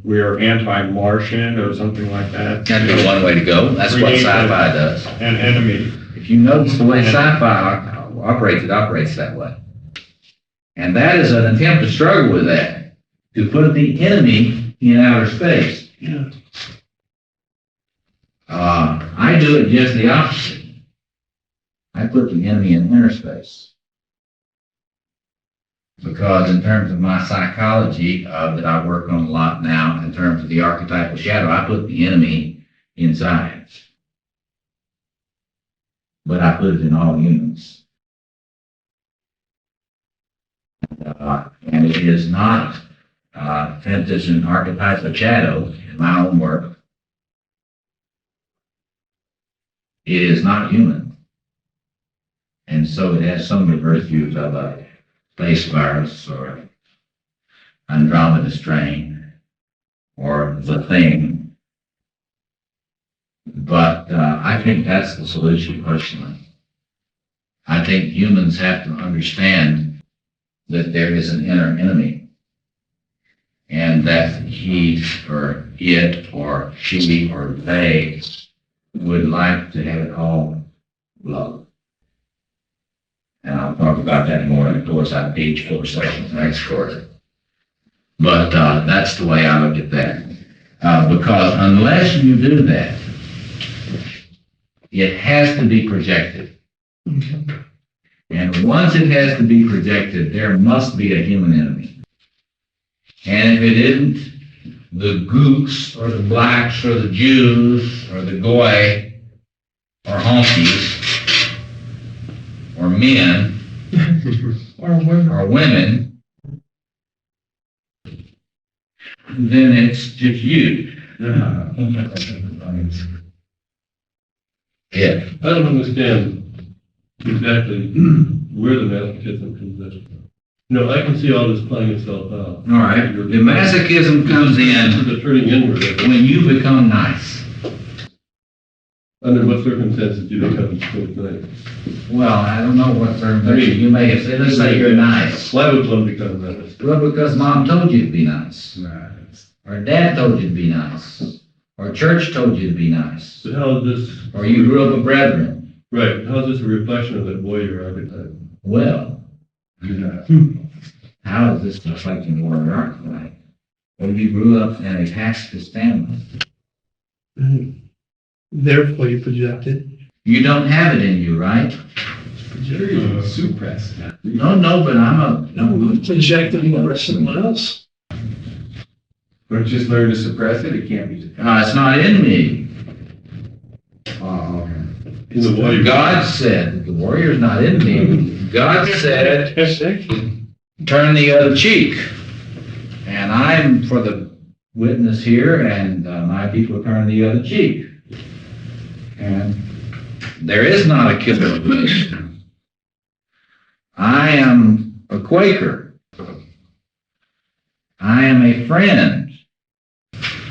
we are anti-Martian or something like that? That'd be one way to go. That's what sci-fi does. An enemy. If you notice the way sci-fi operates, it operates that way. And that is an attempt to struggle with that, to put the enemy in outer space. Yeah. I do it just the opposite. I put the enemy in inner space. Because in terms of my psychology that I work on a lot now, in terms of the archetypal shadow, I put the enemy inside. But I put it in all humans. And it is not, since it's an archetypal shadow in my own work, it is not human. And so it has some of the virtues of a space virus or Andromeda strain or the thing. But I think that's the solution personally. I think humans have to understand that there is an inner enemy and that he or it or she or they would like to have it all love. And I'll talk about that more in the course. I teach 4 sessions next course. But that's the way I look at that. Because unless you do that, it has to be projected. And once it has to be projected, there must be a human enemy. And if it isn't the gooks or the blacks or the Jews or the goy or honkies or men or women, then it's just you. Yeah. I don't understand exactly where the masochism comes in. No, I can see all this playing itself out. All right. The masochism comes in The turning inward. when you become nice. Under what circumstances do they come to nice? Well, I don't know what circumstances you may have said. Let's say you're nice. Why would one become nice? Well, because mom told you to be nice. Or dad told you to be nice. Or church told you to be nice. But how is this, Or you grew up a brethren. right, how is this a reflection of that warrior archetype? Well, how is this reflecting warrior archetype? Well, you grew up in a pacifist family. Therefore, you project it. You don't have it in you, right? Suppress. No, but I'm Project it over someone else. Don't just learn to suppress it, it can't be suppressed. it's not in me. Oh, okay. In the warrior. God said, the warrior's not in me. God said, turn the other cheek. And I'm for the witness here, and my people turn the other cheek. And there is not a killer wish. I am a Quaker. I am a friend.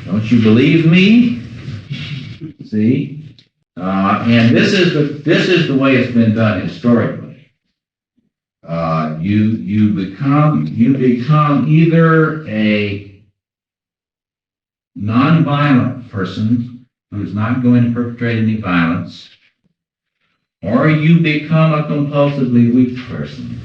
Don't you believe me? See? And this is the way it's been done historically. You become either a nonviolent person who's not going to perpetrate any violence, or you become a compulsively weak person.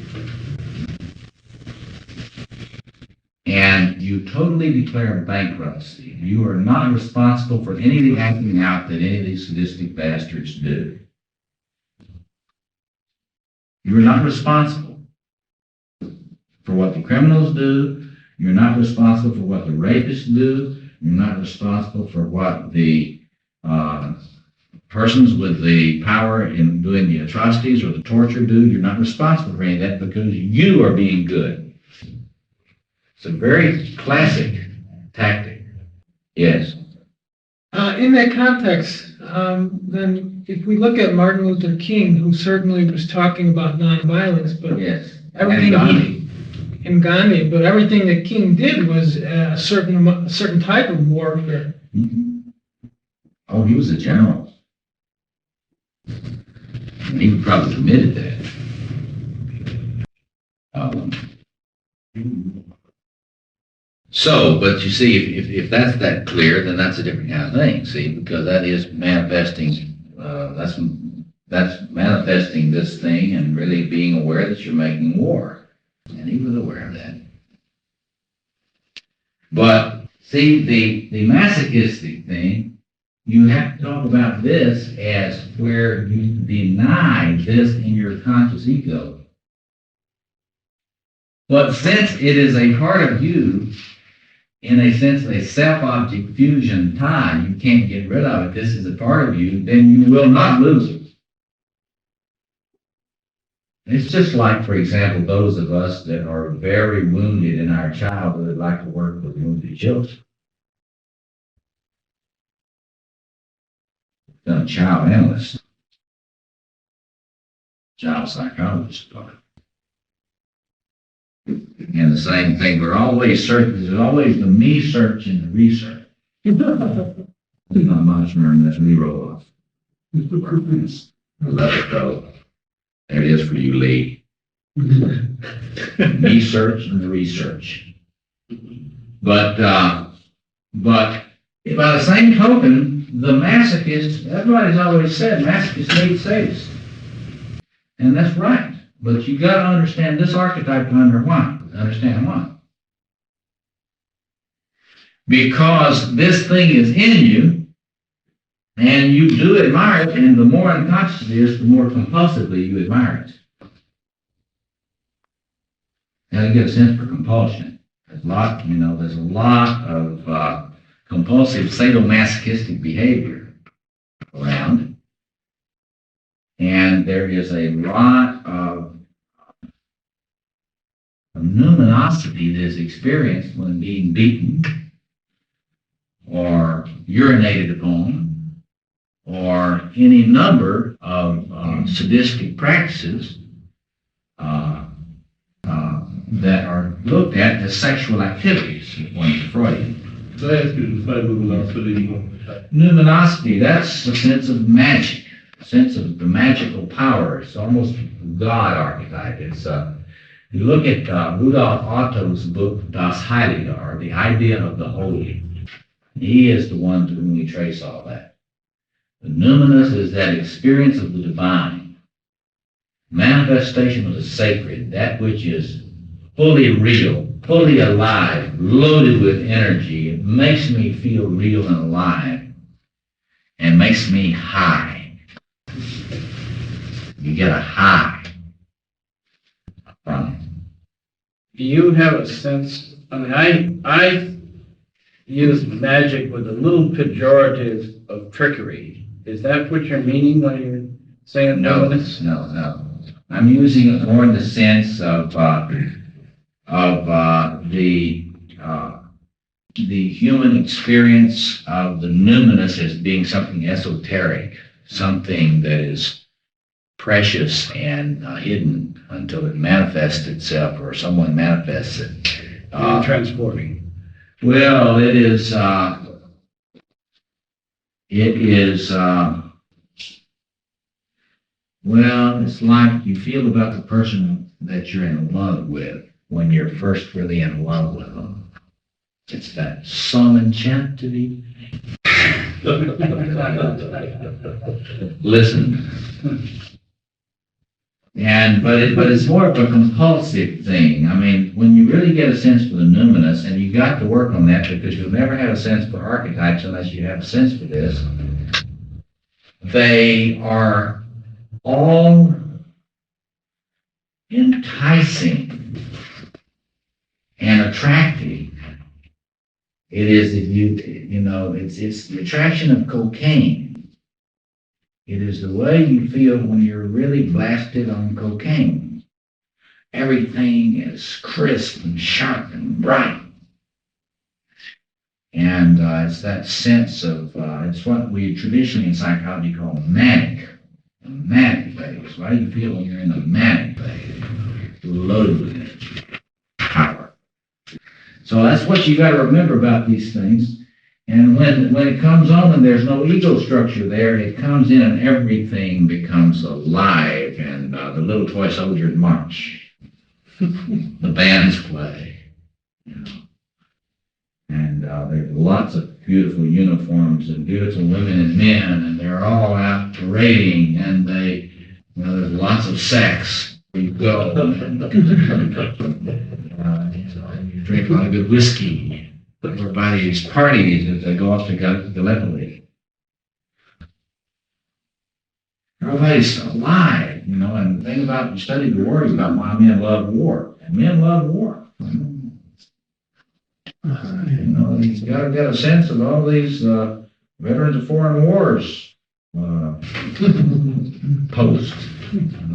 And you totally declare bankruptcy. You are not responsible for any of the acting out that any of these sadistic bastards do. You are not responsible for what the criminals do. You're not responsible for what the rapists do. You're not responsible for what the persons with the power in doing the atrocities or the torture do. You're not responsible for any of that because you are being good. It's a very classic tactic. Yes. In that context, then if we look at Martin Luther King, who certainly was talking about nonviolence, but Yes. everything And Gandhi, but everything that King did was a certain type of warfare. Mhm. Oh, he was a general. And he probably admitted that. So, but you see, if that's that clear, then that's a different kind of thing, see, because that is manifesting, that's manifesting this thing and really being aware that you're making war. And he was aware of that. But, see, the masochistic thing, you have to talk about this as where you deny this in your conscious ego. But since it is a part of you, in a sense, a self-object fusion tie, you can't get rid of it, this is a part of you, then you will not lose it. It's just like, for example, those of us that are very wounded in our childhood like to work with wounded children. Done child analyst, child psychologist. And the same thing, we're always searching, there's always the me search and the research. There's not much room. Let's re-roll off. Let it go. There it is for you, Lee. Research and research. But by the same token, the masochist, everybody's always said masochists need sadists. And that's right. But you got to understand this archetype to understand why. Because this thing is in you, and you do admire it, and the more unconscious it is, the more compulsively you admire it. Now you get a sense for compulsion. There's a lot, there's a lot of compulsive sadomasochistic behavior around. And there is a lot of numinosity that is experienced when being beaten or urinated upon or any number of sadistic practices that are looked at as sexual activities, according to Freud. Could I ask you to define luminosity? Numinosity, that's a sense of magic, a sense of the magical power. It's almost God archetype. It's you look at Rudolf Otto's book Das Heilige, or The Idea of the Holy. He is the one to whom we trace all that. The numinous is that experience of the divine, manifestation of the sacred, that which is fully real, fully alive, loaded with energy. It makes me feel real and alive and makes me high. You get a high from it. Do you have a sense, I use magic with a little pejorative of trickery. Is that what you're meaning when you're saying numinous? No. I'm using it more in the sense of the human experience of the numinous as being something esoteric, something that is precious and hidden until it manifests itself or someone manifests it. Transporting. Well, it is well, it's like you feel about the person that you're in love with when you're first really in love with them. It's that some enchant to thee. Listen. But it's more of a compulsive thing. I mean, when you really get a sense for the numinous, and you got to work on that because you'll never have a sense for archetypes unless you have a sense for this, they are all enticing and attractive. It is, it's the attraction of cocaine. It is the way you feel when you're really blasted on cocaine. Everything is crisp and sharp and bright. And it's that sense of, it's what we traditionally in psychology call manic. A manic phase. Why do you feel when you're in a manic phase? Loaded with energy, power. So that's what you got to remember about these things. And when it comes on and there's no ego structure there, it comes in and everything becomes alive, and the little toy soldiers march. The bands play. And there's lots of beautiful uniforms and beautiful women and men, and they're all out parading, and there's lots of sex. You go, and you drink a lot of good whiskey. Everybody's parties as they go off to Gallipoli. Everybody's alive, and the thing about, you study the war is about why men love war. And men love war. He's got to get a sense of all these veterans of foreign wars posts.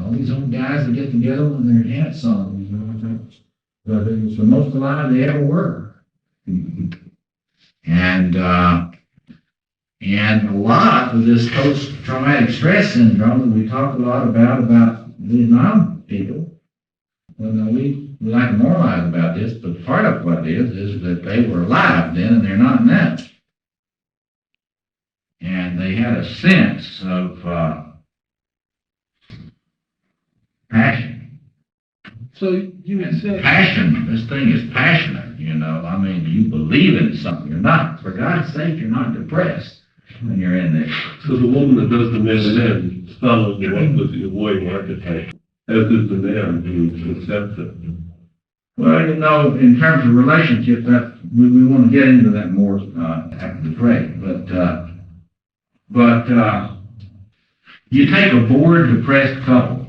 All these old guys that get together with their hats on. But it was the most alive they ever were. And a lot of this post-traumatic stress syndrome that we talk a lot about Vietnam people, we like to moralize about this, but part of what it is that they were alive then and they're not now. had a sense of passion. So you would say, Passion, this thing is passionate, you know. I mean, you believe in something. You're not, for God's sake, you're not depressed when you're in there. So the woman that does the man follows the one with the warrior archetype, as is the man who accepts it. Well, you know, in terms of relationships, that we want to get into that more after the break. But you take a bored, depressed couple.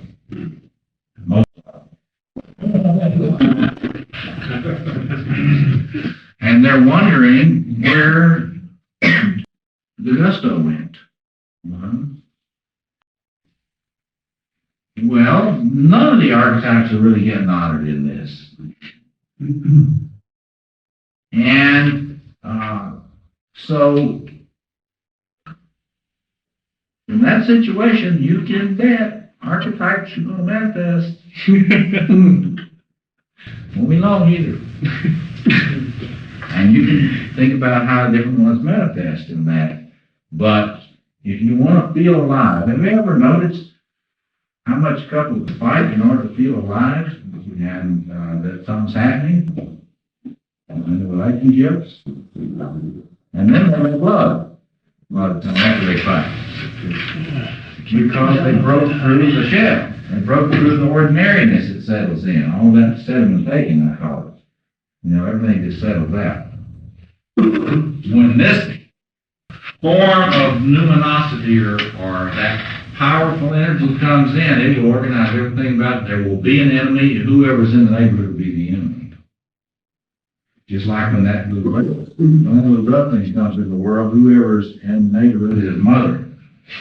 And they're wondering where the gusto went. Well, none of the archetypes are really getting honored in this. And so, in that situation, you can bet archetypes are going to manifest. Won't be long either. And you can think about how different ones manifest in that. But if you want to feel alive, have you ever noticed how much couples fight in order to feel alive and that something's happening in the relationships? And then they make love a lot of times after they fight. Because they broke through the shell. They broke through the ordinariness that settles in. All that sedimentation, I call it. You know, everything just settles out. When this form of numinosity or that powerful energy comes in, it will organize everything about it. There will be an enemy, and whoever's in the neighborhood will be the enemy. Just like when that little drug thing comes into the world, whoever's in the neighborhood is mother,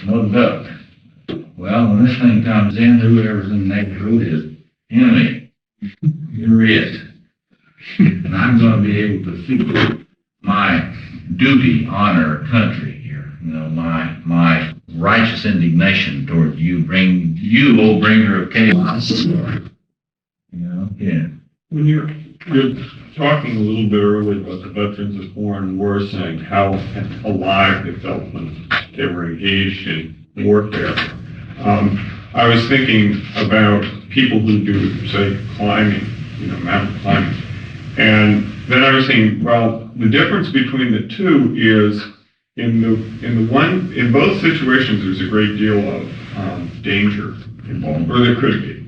no duck. Well, when this thing comes in, whoever's in the neighborhood is enemy. You're it. And I'm going to be able to feel my duty, honor, country here. You know, my righteous indignation toward you, O bringer of chaos. You know, yeah. When you're talking a little bit earlier about the veterans of foreign wars, saying how alive they felt when they were engaged in warfare. I was thinking about people who do, say, climbing, you know, mountain climbing. And then I was thinking, well, the difference between the two is in both situations there's a great deal of danger involved, or there could be.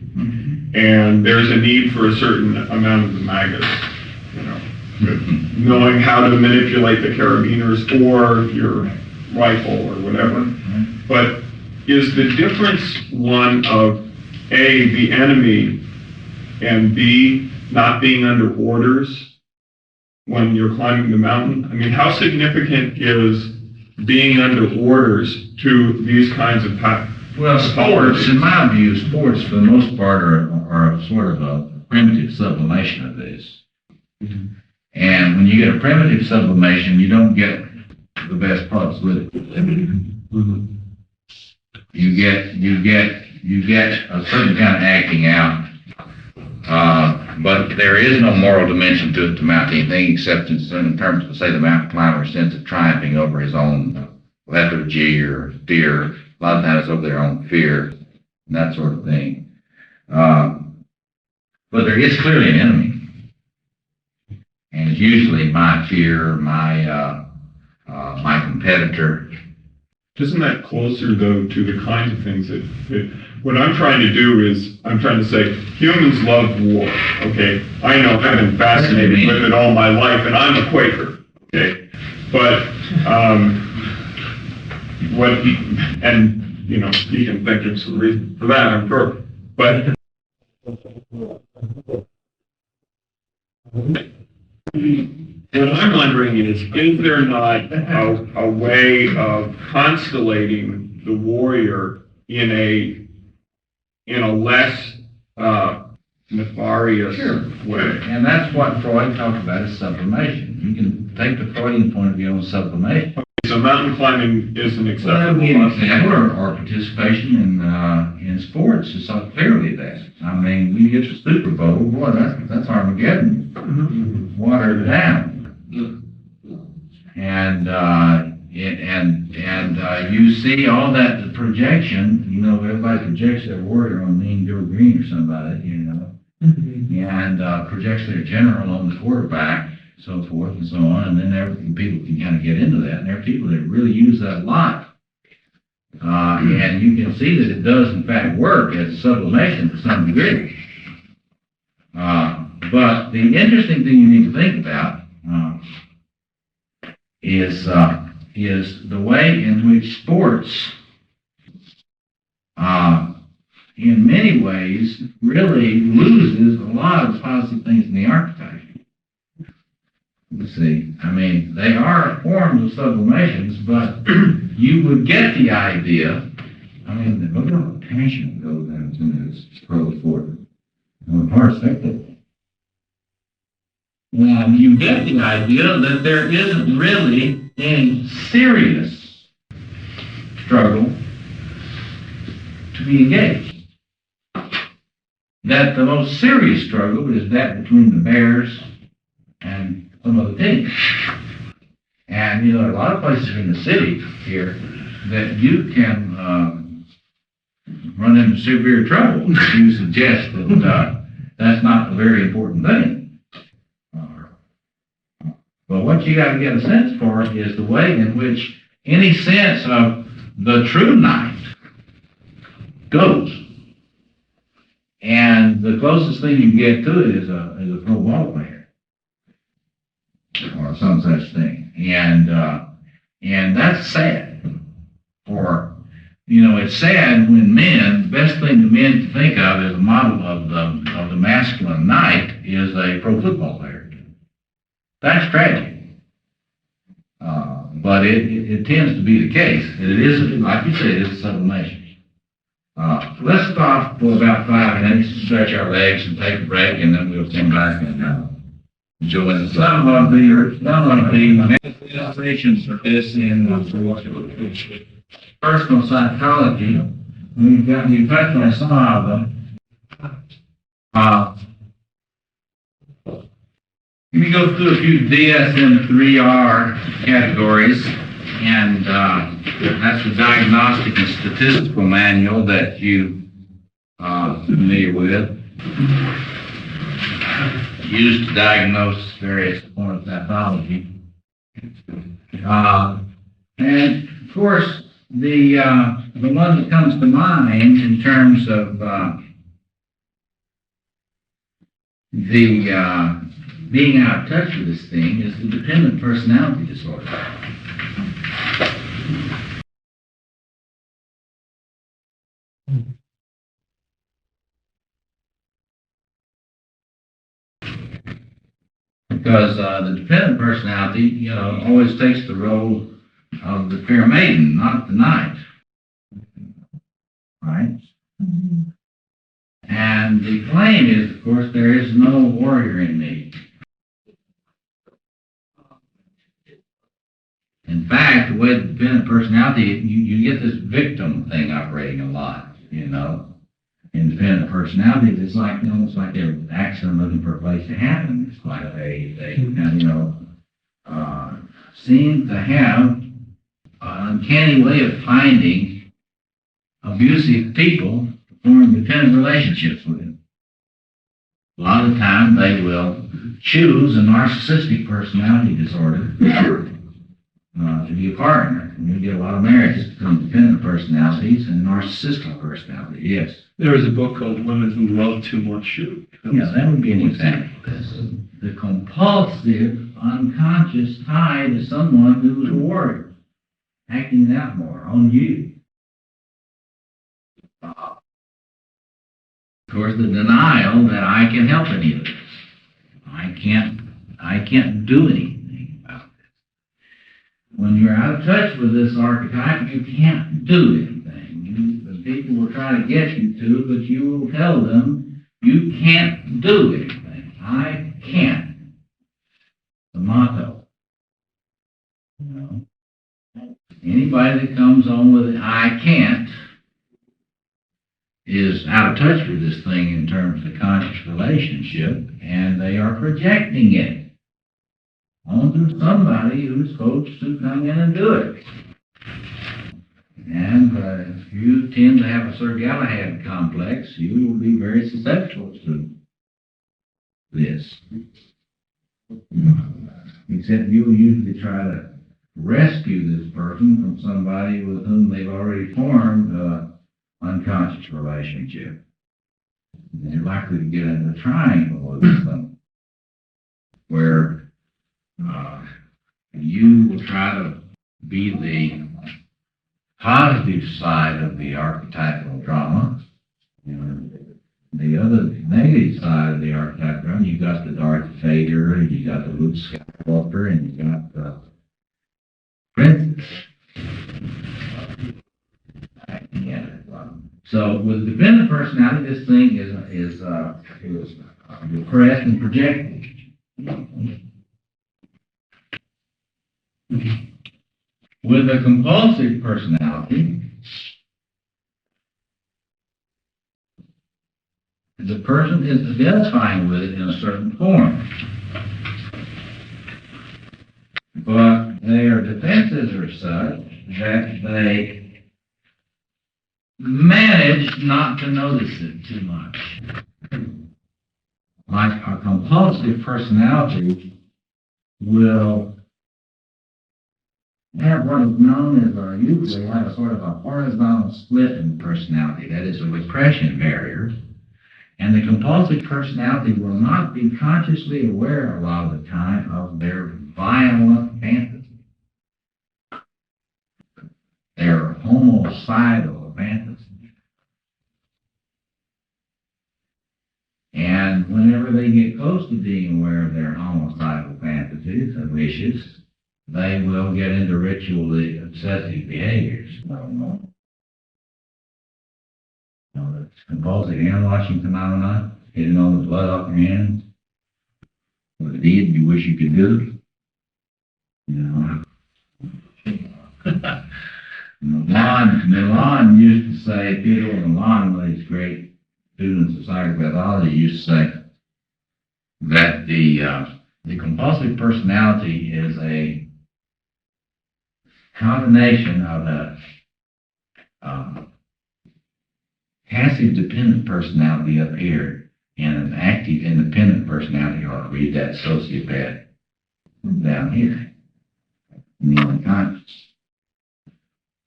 And there's a need for a certain amount of the magus, you know, knowing how to manipulate the carabiners or your rifle or whatever. But is the difference one of A, the enemy, and B, not being under orders when you're climbing the mountain? I mean, how significant is being under orders to these kinds of Well, sports, in my view, sports for the most part are sort of a primitive sublimation of this. And when you get a primitive sublimation, you don't get the best parts with it. You get a certain kind of acting out. But there is no moral dimension to it to mount anything except in terms of, say, the mountain climber's sense of triumphing over his own lethargy or fear. A lot of times over their own fear and that sort of thing. But there is clearly an enemy. And it's usually my fear, my competitor. Isn't that closer, though, to the kinds of things that what I'm trying to do is, I'm trying to say, humans love war, okay? I know I've been fascinated with it all my life, and I'm a Quaker, okay? But, you know, you can think of some reason for that, I'm sure. But, what I'm wondering is there not a way of constellating the warrior in a less nefarious way? And that's what Freud talked about as sublimation. You can take the Freudian point of view on sublimation. So mountain climbing isn't acceptable. Or participation in sports is so clearly that. I mean, when you get to Super Bowl, boy, that's Armageddon. Watered down. And you see all that projection, everybody projects their warrior on Mean Joe Green or somebody, and projects their general on the quarterback, so forth and so on, and then people can kind of get into that, and there are people that really use that a lot. And you can see that it does in fact work as a sublimation to some degree. But the interesting thing you need to think about is the way in which sports, in many ways, really loses a lot of the positive things in the archetype. You see, they are forms of sublimations, but you would get the idea. Look at all the passion that goes into this pro sport. I'm a part spectator. And you get the idea that there isn't really any serious struggle to be engaged. That the most serious struggle is that between the Bears and some other teams. And there are a lot of places in the city here that you can run into severe trouble if you suggest that that's not a very important thing. But what you got to get a sense for is the way in which any sense of the true knight goes. And the closest thing you get to it is a pro ball player or some such thing. And that's sad. Or, it's sad when the best thing the men to think of as a model of the masculine knight is a pro football player. That's tragic. But it tends to be the case. It is, like you said, it's a sublimation. Let's stop for about 5 minutes, stretch our legs and take a break, and then we'll come back and join some of the manifestations of this in personal psychology. We've touched on some of them. Let me go through a few DSM-3R categories, and that's the Diagnostic and Statistical Manual that you are familiar with, used to diagnose various forms of pathology. And of course, the one that comes to mind in terms of being out of touch with this thing is the dependent personality disorder. Because the dependent personality, always takes the role of the fair maiden, not the knight. Right? And the claim is, of course, there is no warrior in me. In fact, the way the dependent personality, you get this victim thing operating a lot, In dependent personality, it's like almost like they're accident looking for a place to happen. It's like they seem to have an uncanny way of finding abusive people to form dependent relationships with them. A lot of the time, they will choose a narcissistic personality disorder to be a partner. And you get a lot of marriages between dependent personalities and narcissistic personality. Yes. There is a book called Women Who Love Too Much. Yeah, that would be an example of this. The compulsive, unconscious tie to someone who's a warrior, acting it out more on you. Of course, the denial that I can help any of this. I can't do anything about this. When you're out of touch with this archetype, you can't do anything. The people will try to get you to, but you will tell them you can't do anything. I can't. The motto. Anybody that comes on with it, I can't, is out of touch with this thing in terms of conscious relationship, and they are projecting it. onto somebody who's supposed to come in and do it. And if you tend to have a Sir Galahad complex, you will be very susceptible to this. Except you will usually try to rescue this person from somebody with whom they've already formed an unconscious relationship. And you're likely to get into a triangle with them, where you will try to be the positive side of the archetypal drama, and the other negative side of the archetypal drama, you got the Darth Vader, and you got the Luke Skywalker, and you got the Princess. Yeah. So with the dependent personality, this thing is repressed and projected. With a compulsive personality, the person is identifying with it in a certain form. But their defenses are such that they manage not to notice it too much. Like a compulsive personality will have what is known as, or usually have a sort of a horizontal split in personality, that is a repression barrier. And the compulsive personality will not be consciously aware a lot of the time of their violent fantasy, their homicidal fantasy. And whenever they get close to being aware of their homicidal fantasies and wishes, they will get into ritually obsessive behaviors. That's compulsive hand-washing phenomenon, hitting all the blood off your hands. What a deed you wish you could do. Milan used to say, Theodore Milan, one of these great students of psychopathology, used to say that the compulsive personality is a combination of a passive dependent personality up here and an active independent personality, or read that sociopath down here in the unconscious.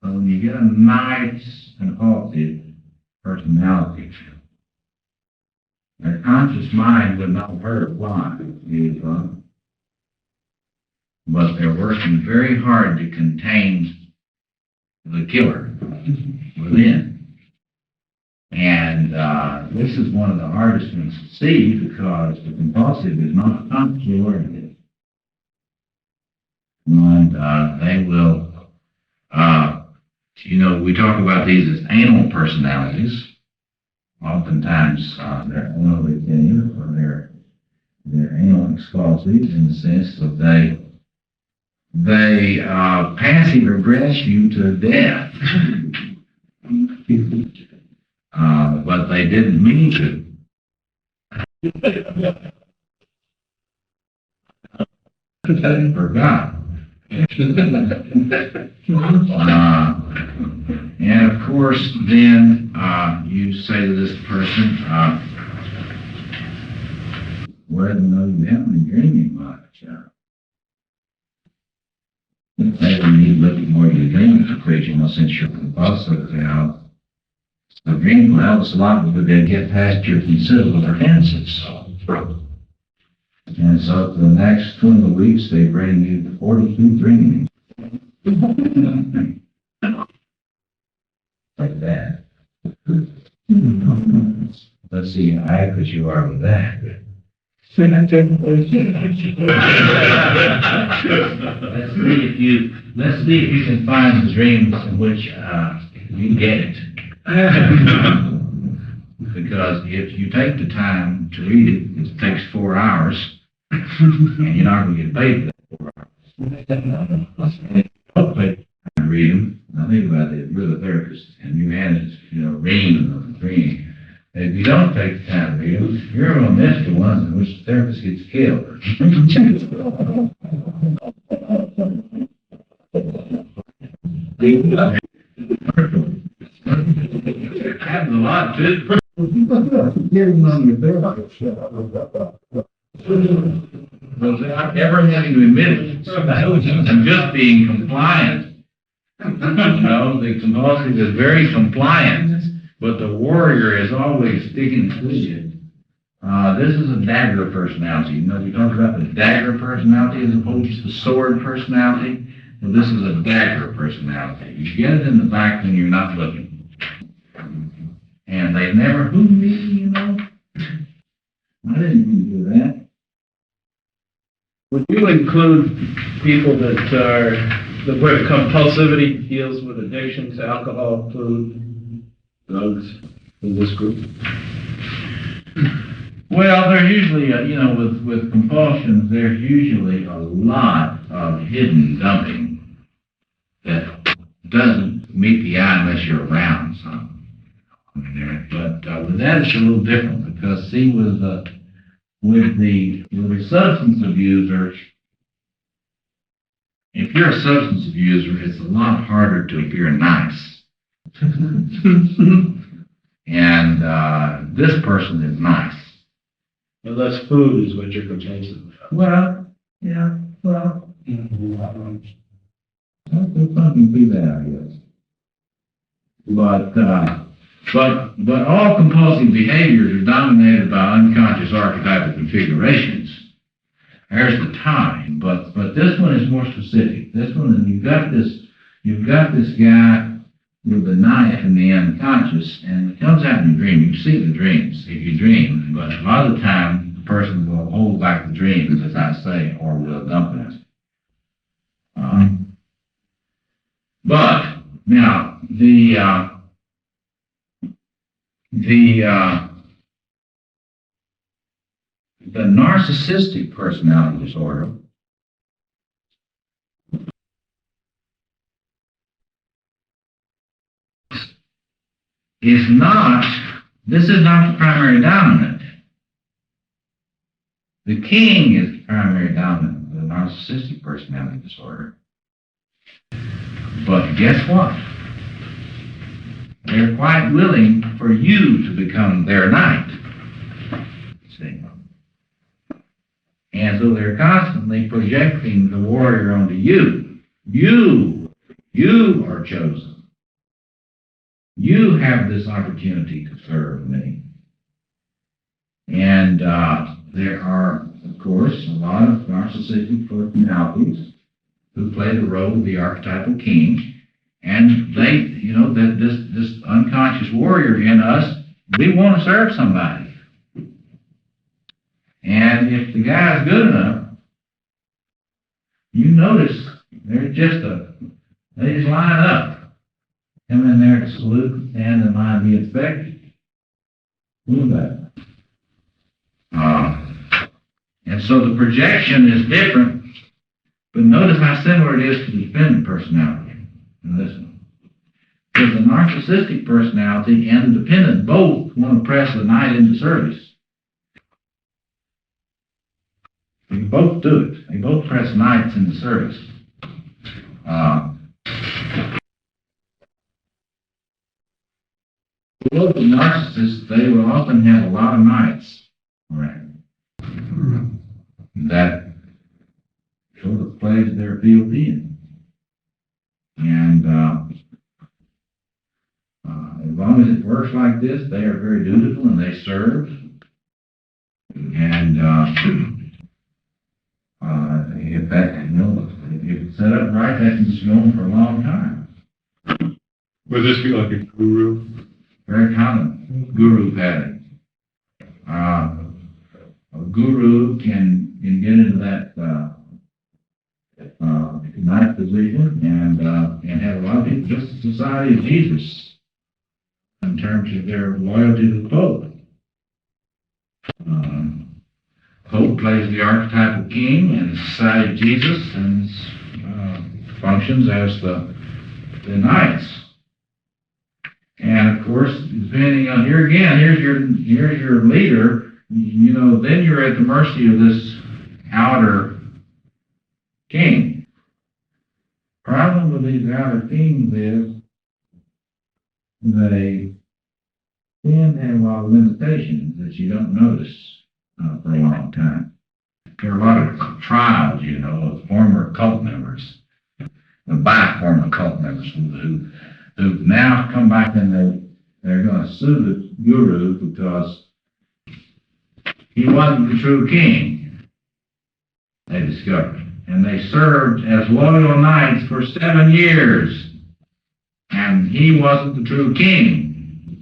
So when you get a nice compulsive personality, their conscious mind would not hurt why, but they're working very hard to contain the killer within. And this is one of the hardest ones to see, because the compulsive is not consciously aware of it. And they will, we talk about these as anal personalities. Oftentimes they're anally thin, or they're anal explosive in the sense that they passive aggress you to death. But they didn't mean to. Forgot. And of course, then you say to this person, well, you haven't been dreaming much. Maybe you need a little bit more of your dreams occasionally, since you're compulsive. The dream will help us a lot if we can get past your considerable defenses. And so for the next 20 weeks, they bring you 42 dreams. Like that. Let's see how accurate you are with that. Let's see if you can find the dreams in which you get it. Because if you take the time to read it, it takes 4 hours, and you're not going to get paid for that 4 hours. Don't pay time to read them. Now think about it. If you're the therapist and you had it, ream of the dream, If you don't take the time to heal, you're going to miss the ones in which the therapist gets killed. Happens a lot too. Without ever having to admit it. I'm just being compliant. You know, the compulsive is very compliant, but the warrior is always sticking to you. This is a dagger personality. You know, we talk about the dagger personality as opposed to the sword personality. Well, this is a dagger personality. You get it in the back when you're not looking. And they never, who me, you know? I didn't mean to do that. Would you include people that are, where compulsivity deals with addiction to alcohol, food, drugs in this group? Well, there's usually, you know, with compulsions, there's usually a lot of hidden dumping that doesn't meet the eye unless you're around some. But with that, it's a little different because, see, with the substance abuser, if you're a substance abuser, it's a lot harder to appear nice. And this person is nice. Unless food is what you're complaining about. Well, yeah, well, there's something to that, I guess. But all compulsive behaviors are dominated by unconscious archetypal configurations. There's the time, but this one is more specific. This one, you've got this guy with the knife in the unconscious, and it comes out in your dream. You see the dreams if you dream, but a lot of the time the person will hold back the dreams, as I say, or will dump it. But now the narcissistic personality disorder is not, this is not the primary dominant. The king is the primary dominant of the narcissistic personality disorder. But guess what? They're quite willing for you to become their knight. See? And so they're constantly projecting the warrior onto you. You are chosen. You have this opportunity to serve me. And there are, of course, a lot of narcissistic personalities who play the role of the archetypal king. And they, you know, this unconscious warrior in us, we want to serve somebody. And if the guy's good enough, you notice they just line up. Come in there to salute, stand in line, be inspected. Look at that. And so the projection is different, but notice how similar it is to the dependent personality. And listen, because the narcissistic personality and the dependent both want to press the knight into service. They both do it. They both press knights into service. Both the narcissists, they will often have a lot of knights around that sort of plays their field in. And as long as it works like this, they are very dutiful and they serve. And if that, you know, if it's set up right, that can just go on for a long time. Would this be like a guru? Very common guru pattern. A guru can get into that ninth position and have a lot of people just the society of Jesus in terms of their loyalty to the Pope. Pope plays the archetypal king in the society of Jesus and functions as the knights. And of course, course, depending on, here again, here's your leader, you know, then you're at the mercy of this outer king. Problem with these outer kings is they tend to have a lot of limitations that you don't notice for a long time. There are a lot of trials, you know, of former cult members, by former cult members who've now come back and they're going to sue the guru because he wasn't the true king, they discovered. And they served as loyal knights for 7 years. And he wasn't the true king.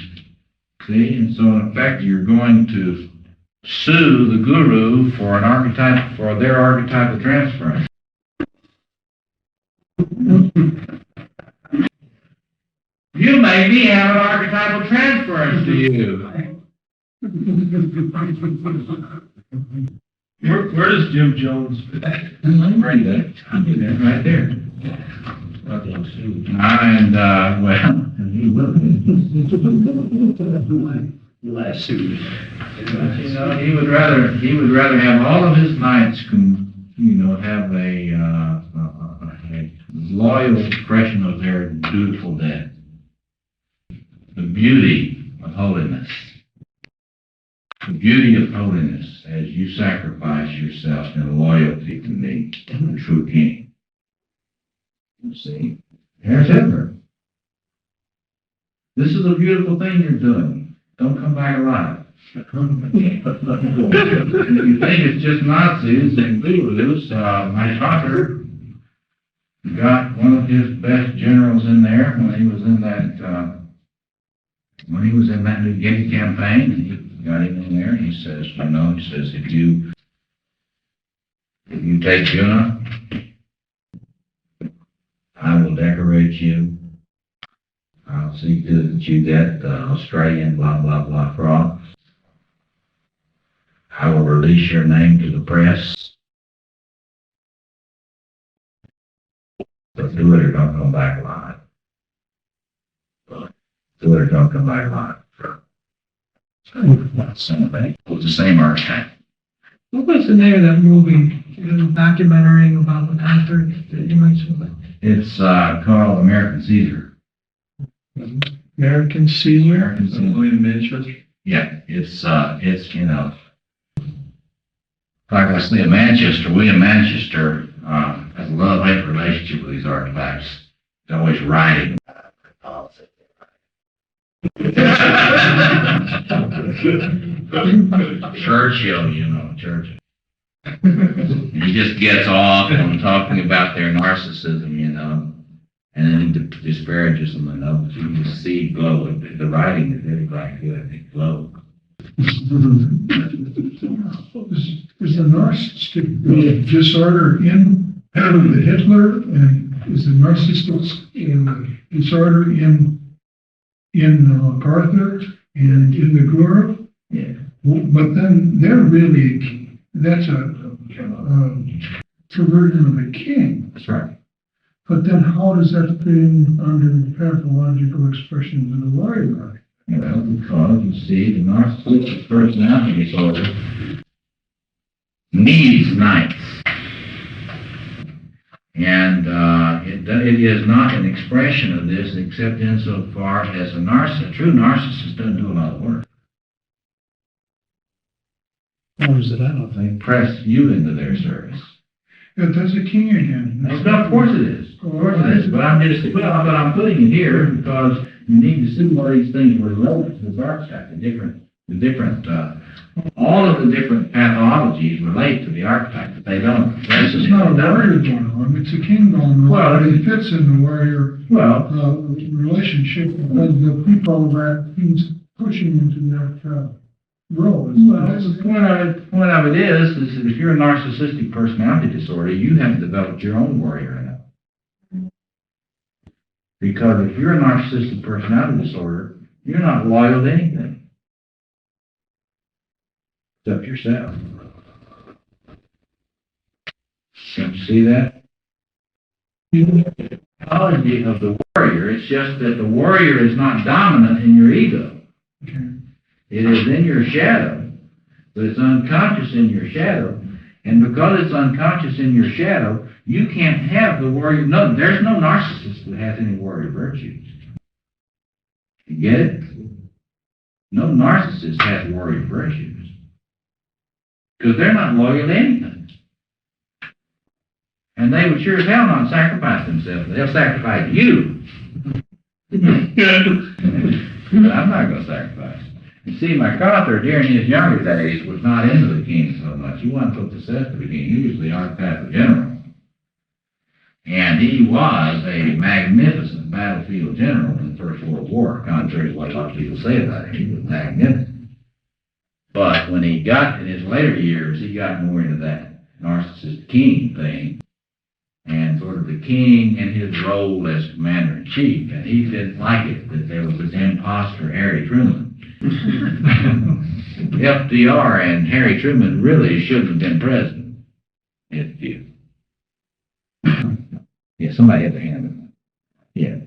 See? And so in effect, you're going to sue the guru for an archetype, for their archetypal transference. You may be having archetypal transference to you. Where does Jim Jones fit? Right there. Right there. And, well, he will. Lassoed. You know, he would rather have all of his knights, have a loyal expression of their dutiful debt. The beauty of holiness. The beauty of holiness as you sacrifice yourself in loyalty to me, the true king. You see, there's Hitler. This is a beautiful thing you're doing. Don't come back alive. If you think it's just Nazis and gurus, my father got one of his best generals in there when he was in that New Guinea campaign, and he got him in there, and he says, if you take Juna, I will decorate you. I'll see to it that you get the Australian blah, blah, blah cross. I will release your name to the press. But do it or don't come back alive. Do it or don't come back alive. Same thing. It was the same archetype. What was the name of that movie, the documentary about the actor that you mentioned? It's called American Caesar. American Caesar? American Caesar. William Manchester? Yeah, it's like I say, William Manchester has a love-hate relationship with these archetypes. He's always writing about politics. Churchill, Churchill. He just gets off on talking about their narcissism, and then he disparages them enough that you can see glow. The writing is really quite good. It glows. Is the narcissistic disorder in the Hitler, and is the narcissistic disorder in Arthur and in the Guru? Yeah. But then that's a perversion of the king. That's right. But then how does that fit in under the pathological expressions of the warrior archetype? Well, because you see, the narcissistic personality disorder needs knights. And it is not an expression of this except insofar as a true narcissist doesn't do a lot of work. How is it out? They press you into their service. Yeah, that's a king again. Of course it is. Of course it is. But I'm putting it here because you need to see where these things relate to the archetype. All of the different pathologies relate to the archetype, but they don't. This is not a warrior going on, it's a king going on. Well, it fits in the warrior relationship because the people that he's pushing into that role. Well, the point of it is that if you're a narcissistic personality disorder, you have developed your own warrior in it. Because if you're a narcissistic personality disorder, you're not loyal to anything. Except yourself. Can't you see that? The pathology of the warrior warrior. It's just that the warrior is not dominant in your ego. It is in your shadow, but it's unconscious in your shadow. And because it's unconscious in your shadow, you can't have the warrior. No, there's no narcissist that has any warrior virtues. You get it? No narcissist has warrior virtues. Because they're not loyal to anything. And they would sure as hell not sacrifice themselves. They'll sacrifice you. But I'm not going to sacrifice. You see, MacArthur, during his younger days, was not into the king so much. He wasn't so possessed of the king. He was the Archetypal general. And he was a magnificent battlefield general in the First World War, contrary to what a lot of people say about him. He was magnificent. But when he got, in his later years, he got more into that narcissist king thing, and sort of the king and his role as commander-in-chief. And he didn't like it that there was this imposter, Harry Truman. FDR and Harry Truman really shouldn't have been president. If you... Yeah, somebody had their hand up. Yeah.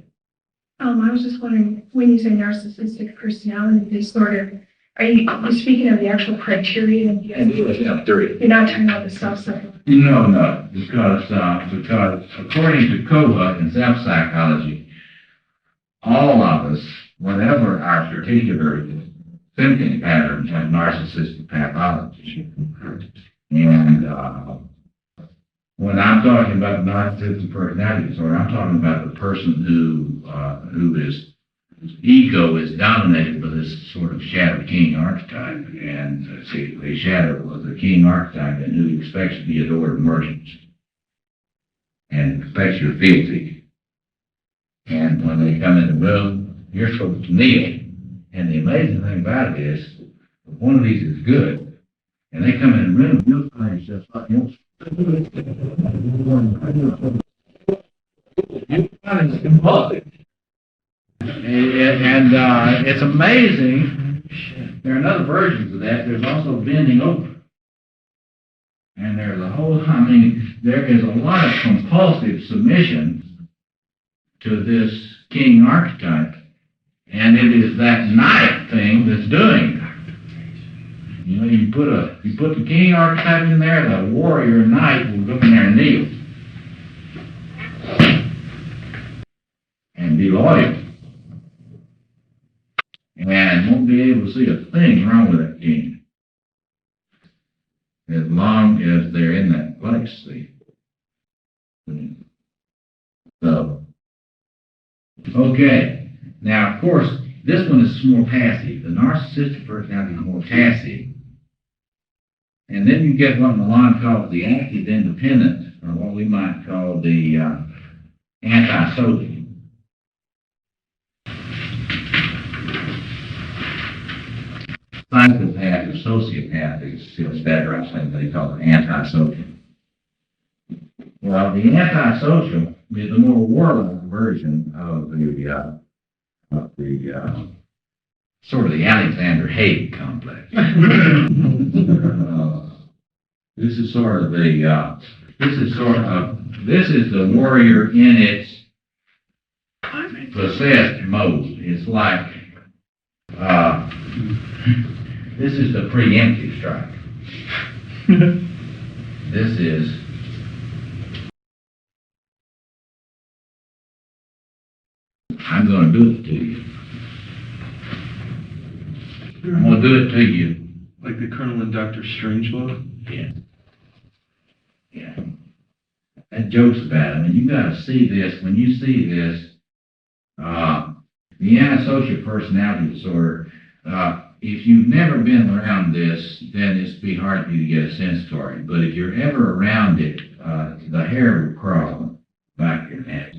I was just wondering, when you say narcissistic personality disorder, are you speaking of the actual criteria? You're not talking about the self-psychology? No, because according to Kova and self-psychology, all of us, whatever our particular thinking patterns, have narcissistic pathology. And when I'm talking about narcissistic personality disorder, I'm talking about the person whose ego is dominated by this sort of shadow king archetype. And see, the shadow was the king archetype, and who expects to be adored and worshipped, and expects your fealty. And when they come in the room, you're supposed to kneel. And the amazing thing about it is, if one of these is good, and they come in the room, you'll find yourself like, you'll find it's compulsive. And it's amazing. There are other versions of that. There's also bending over. And there's a whole, there is a lot of compulsive submission to this king archetype. And it is that knight thing that's doing it. You know, you put the king archetype in there, the warrior knight will go in there and kneel. And be loyal. And won't be able to see a thing wrong with that king. As long as they're in that place, see. So, okay. Now, of course, this one is more passive. The narcissistic personality is more passive. And then you get what Milan calls the active independent, or what we might call the antisocial. Psychopath or sociopath is better, I think they call it antisocial. Well, the antisocial is the more warlike version of the sort of the Alexander Haig complex. This is the warrior in its possessed mode. It's like, this is the preemptive strike. This is I'm going to do it to you. I'm going to do it to you. Like the Colonel and Dr. Strangelove? Yeah. Yeah. That joke's about it. I mean, you got to see this. When you see this, the antisocial personality disorder, if you've never been around this, then it's be hard for you to get a sense for it. But if you're ever around it, the hair will crawl back your neck.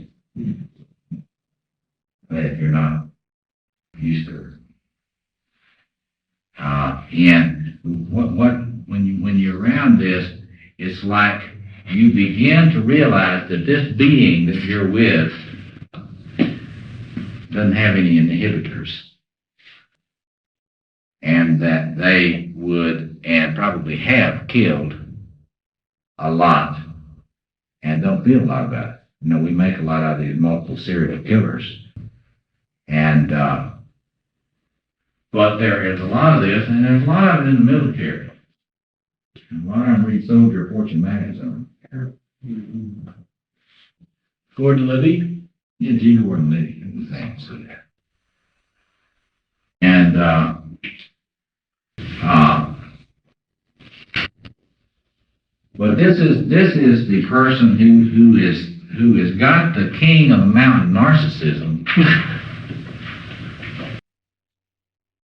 But if you're not used to it. And when you're around this, it's like you begin to realize that this being that you're with doesn't have any inhibitors. And that they would, and probably have, killed a lot and don't feel a lot about it. we make a lot of these multiple serial killers. And, but there is a lot of this, and there's a lot of it in the military. And a lot of them read Soldier Fortune magazine. Gordon Liddy? Yeah, G. Gordon Liddy was answered that. And, but this is the person who has got the king of the mountain narcissism.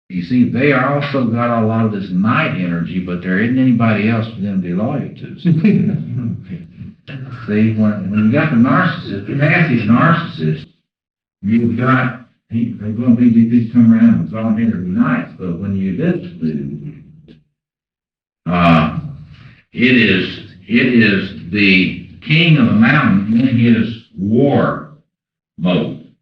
You see, they are also got a lot of this night energy, but there isn't anybody else for them to be loyal to. See, when you got the narcissist, the nasty narcissist, you've got, they're going to be these come around and volunteer every night, but when you this dude, it is the king of the mountain in his war mode.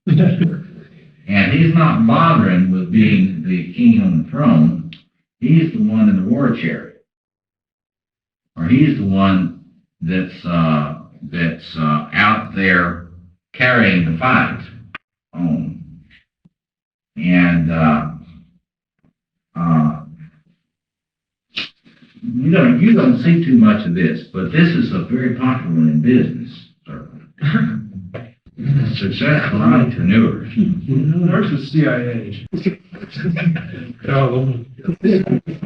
And he's not bothering with being the king on the throne. He's the one in the war chariot. Or he's the one that's out there carrying the fight on. And you don't see too much of this, but this is a very popular in business, certainly. Successful entrepreneurs. Where's the CIA?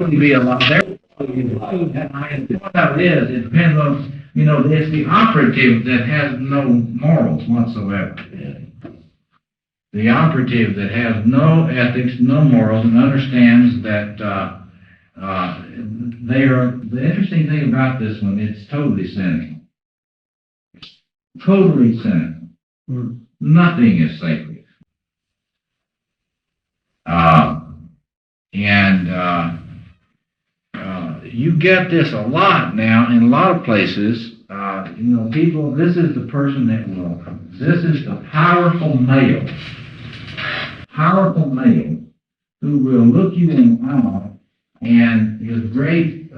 Be a lot there. What that is, it depends on, it's the operative that has no morals whatsoever. The operative that has no ethics, no morals, and understands that the interesting thing about this one, it's totally cynical. Totally cynical. Nothing is sacred. You get this a lot now in a lot of places. People, this is the person this is the powerful male who will look you in the eye and his great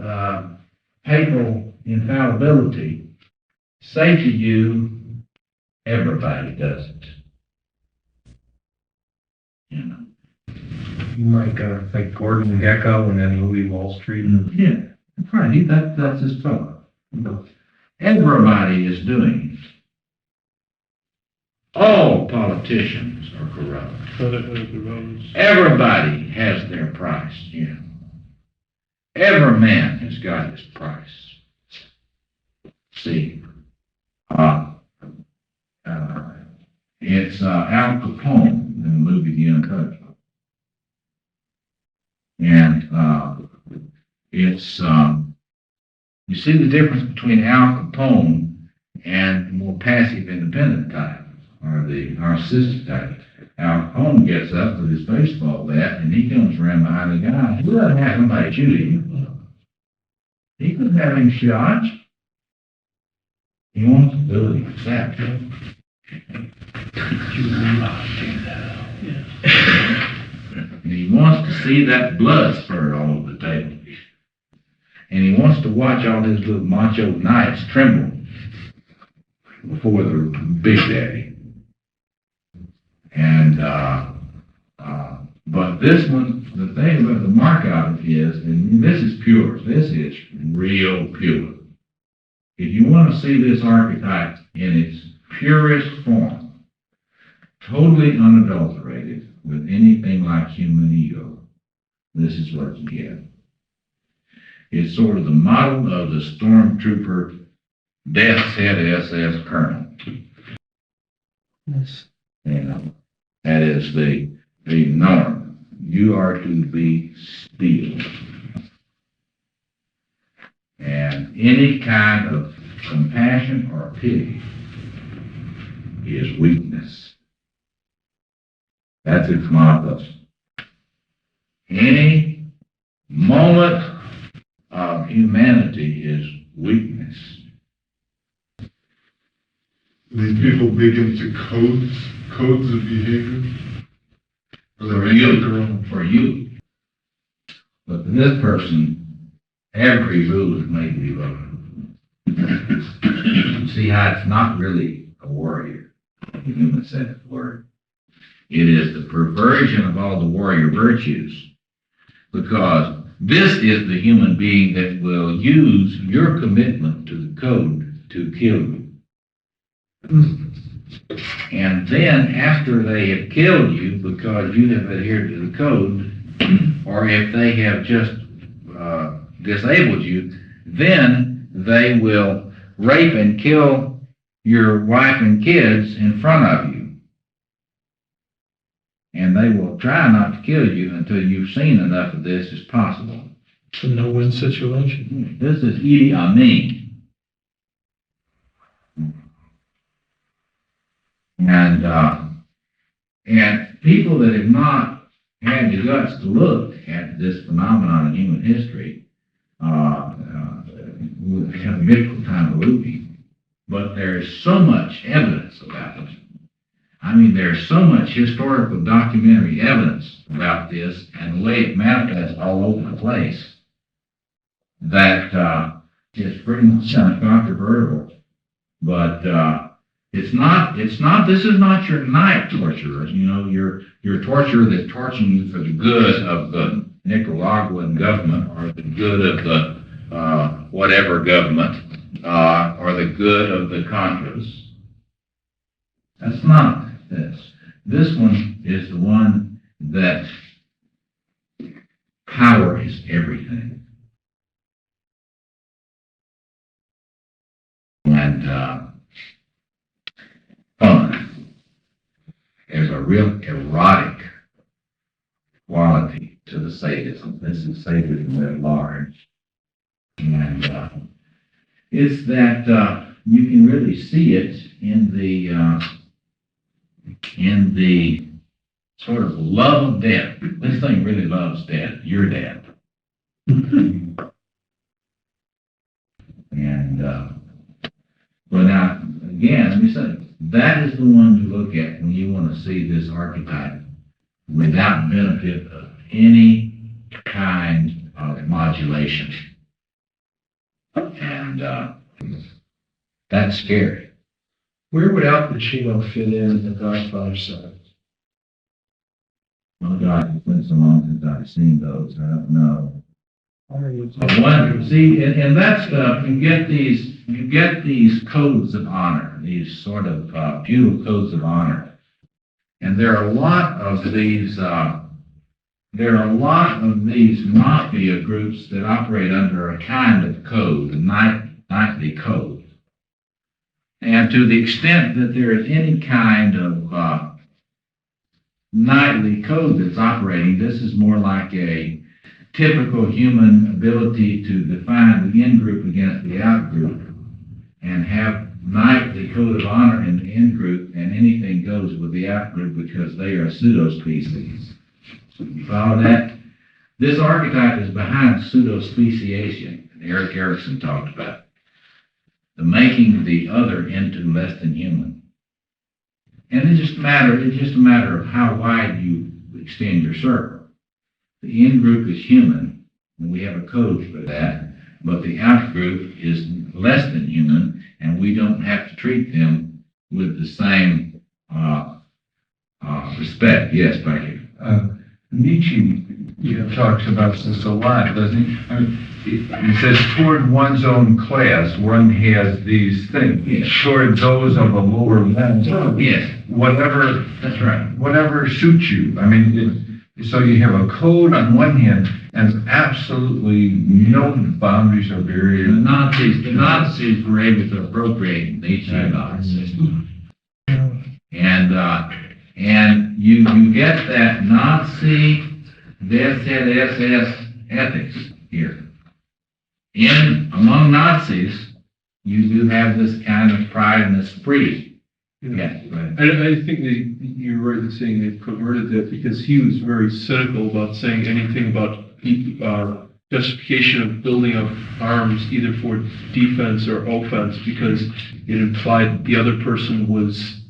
papal infallibility say to you, everybody does it. Like Gordon Gekko in that movie Wall Street. Yeah, that's right. That's his fellow. Everybody is doing it. All politicians are corrupt. Everybody has their price. Every man has got his price. See, it's Al Capone in the movie The Untouchable. And it's, you see the difference between Al Capone and the more passive independent type, or the narcissistic type. Al Capone gets up with his baseball bat and he comes around behind the guy. He doesn't have somebody shoot him. He could have him shot. He wants to do it himself. And he wants to see that blood spurt all over the table. And he wants to watch all his little macho knights tremble before the big daddy. And, but this one, the thing about the mark out is, and this is pure, this is real pure. If you want to see this archetype in its purest form, totally unadulterated with anything like human ego, this is what you get. It's sort of the model of the stormtrooper death's head SS colonel. Yes. That is the norm. You are to be still. And any kind of compassion or pity is weakness. That's its motto. Any moment of humanity is weakness. These people big into codes of behavior? For you. But for this person, every rule is made to be broken. See how it's not really a warrior. The human said the word. It is the perversion of all the warrior virtues, because this is the human being that will use your commitment to the code to kill you. And then after they have killed you because you have adhered to the code, or if they have just disabled you, then they will rape and kill your wife and kids in front of you. And they will try not to kill you until you've seen enough of this as possible. It's a no-win situation. This is Idi Amin. And people that have not had the guts to look at this phenomenon in human history have a difficult time believing. But there's so much evidence about it. I mean, there's so much historical documentary evidence about this and the way it manifests all over the place that it's pretty much uncontroversial. But this is not your night torturer, your torturer that's torturing you for the good of the Nicaraguan government or the good of the whatever government or the good of the Contras. That's not this. This one is the one that power is everything. And fun. There's a real erotic quality to the sadism. This is sadism at large. And it's that you can really see it in the sort of love of death. This thing really loves death. You're dead. And but now again, let me say, that is the one to look at when you want to see this archetype without benefit of any kind of modulation. And that's scary. Where would Al Pacino fit in the Godfather side? Oh God, it's been so long since I've seen those. I don't know. See, and that stuff, you get these codes of honor, these sort of feudal codes of honor, and there are a lot of these mafia groups that operate under a kind of code, a knightly code. And to the extent that there is any kind of knightly code that's operating, this is more like a typical human ability to define the in-group against the out-group and have knightly code of honor in the in-group, and anything goes with the out-group because they are pseudo-species. You follow that? This archetype is behind pseudo-speciation, and Eric Erikson talked about it. The making the other into less than human. And it's just a matter of how wide you extend your circle. The in-group is human, and we have a code for that, but the out-group is less than human, and we don't have to treat them with the same respect. Yes, thank you. Nietzsche talks about this a lot, doesn't he? I mean, he says toward one's own class, one has these things. Yes. Toward those of a lower level, Yes. Whatever. That's right. Whatever suits you. I mean, so you have a code on one hand, and absolutely no boundaries or barriers. The Nazis were able to appropriate Nietzsche's thought system. And you get that Nazi ZZSS ethics here. Among Nazis, you do have this kind of pride and esprit. Yes, right. I think that you're right in saying they perverted that, because he was very cynical about saying anything about justification of building up arms either for defense or offense, because it implied the other person was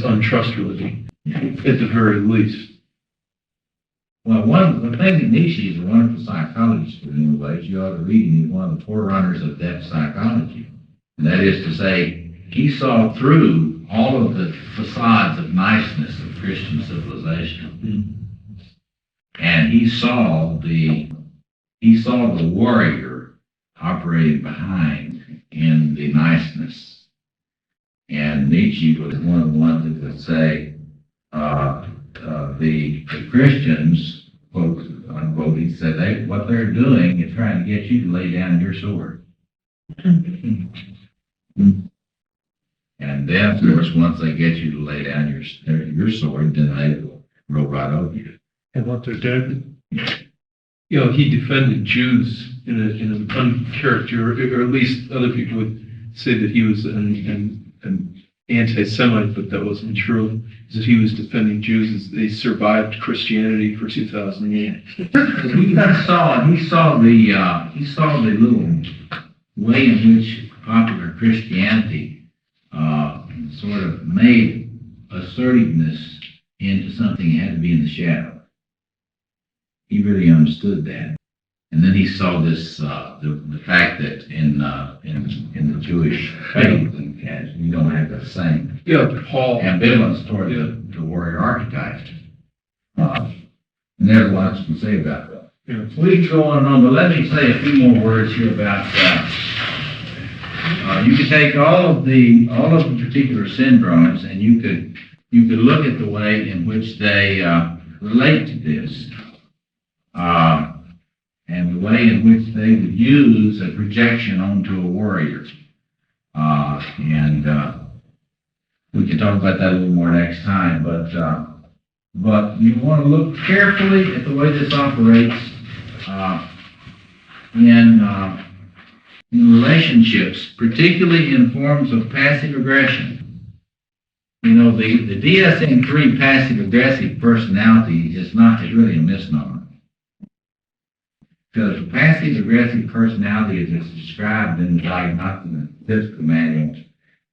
untrustworthy, at the very least. Well, the thing that Nietzsche is a wonderful psychologist in many ways. You ought to read him. He's one of the forerunners of that psychology. And that is to say, he saw through all of the facades of niceness of Christian civilization. And he saw the warrior operating behind in the niceness. And Nietzsche was one of the ones that would say, the Christians, quote unquote, he said, what they're doing is trying to get you to lay down your sword. And then, of course, once they get you to lay down your sword, then they will roll right over you. And what they're doing, you know, he defended Jews in an uncharacteristic, or at least other people would say that he was an anti-Semite, but that wasn't true. That he was defending Jews as they survived Christianity for 2,000 years. He saw the little way in which popular Christianity sort of made assertiveness into something that had to be in the shadow. He really understood that. And then he saw this, the fact that in the Jewish faith, you don't have the same ambivalence toward the warrior archetype. And there's lots to say about that. We could go on and on, but let me say a few more words here about you could take all of the particular syndromes, and you could look at the way in which they relate to this, and the way in which they would use a projection onto a warrior. And we can talk about that a little more next time. But you want to look carefully at the way this operates in relationships, particularly in forms of passive aggression. You know, the DSM-3 passive-aggressive personality is really a misnomer. Because the passive-aggressive personality, as it's described in the Diagnostic and Statistical Manual,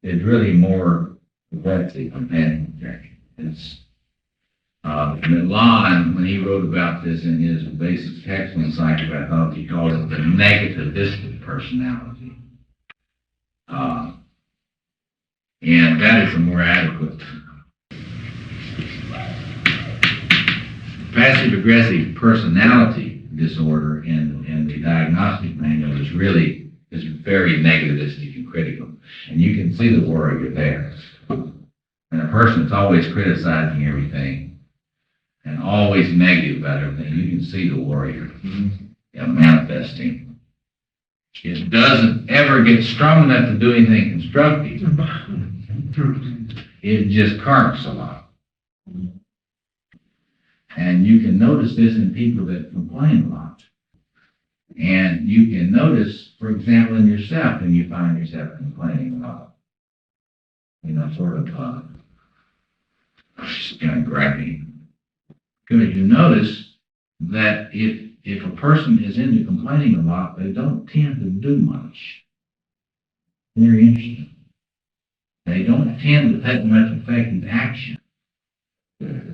is really more aggressive than passive-aggressive. It's Milan, when he wrote about this in his basic text on psychopathology, he called it the negativistic personality. And that is a more adequate. Passive-aggressive personality disorder in the Diagnostic Manual is very negativistic and critical. And you can see the warrior there. And a person that's always criticizing everything and always negative about everything, you can see the warrior manifesting. It doesn't ever get strong enough to do anything constructive. It just carps a lot. And you can notice this in people that complain a lot. And you can notice, for example, in yourself, when you find yourself complaining a lot. You know, sort of just kind of grabbing. Because you notice that if a person is into complaining a lot, they don't tend to do much. Very interesting. They don't tend to take much effective action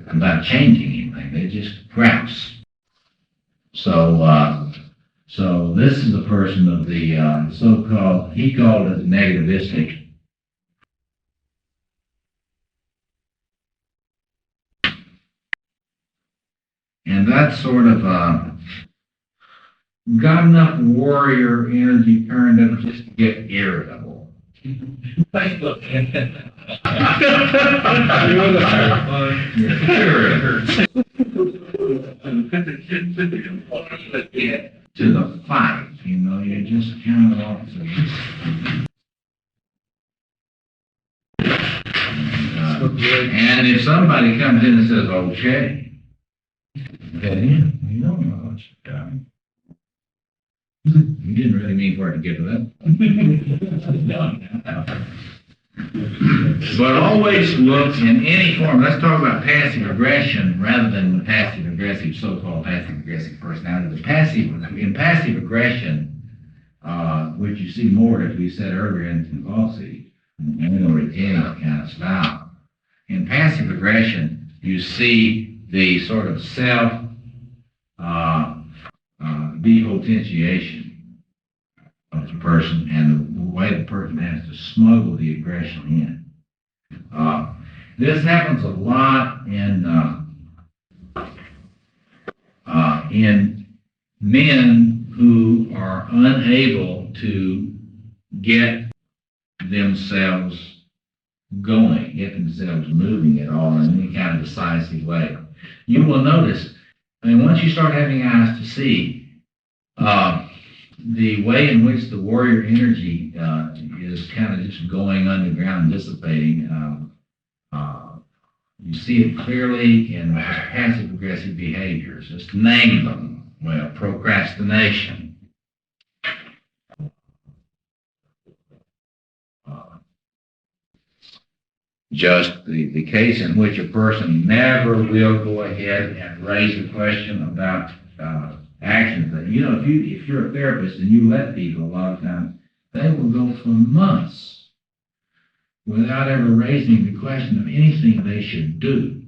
about changing anything. They just grouse. So this is a person of the so-called, he called it negativistic. And that's sort of got enough warrior energy turned up just to get irritable. To the fight, you know, you just kind of off and if somebody comes in and says, okay, then you don't know what you've done. You didn't really mean for it to get to that. But always look in any form. Let's talk about passive aggression rather than passive aggressive, so-called passive aggressive personality. In passive aggression, which you see more, as we said earlier, in convulsive or retained kind of style. In passive aggression, you see the sort of self depotentiation of the person and the way the person has to smuggle the aggression in. This happens a lot in men who are unable to get themselves going, get themselves moving at all in any kind of decisive way. You will notice, I mean, once you start having eyes to see, the way in which the warrior energy is kind of just going underground, dissipating, you see it clearly in passive-aggressive behaviors. Just name them. Well, procrastination. Just the case in which a person never will go ahead and raise a question about actions that, you know, if you're a therapist and you let people a lot of times, they will go for months without ever raising the question of anything they should do.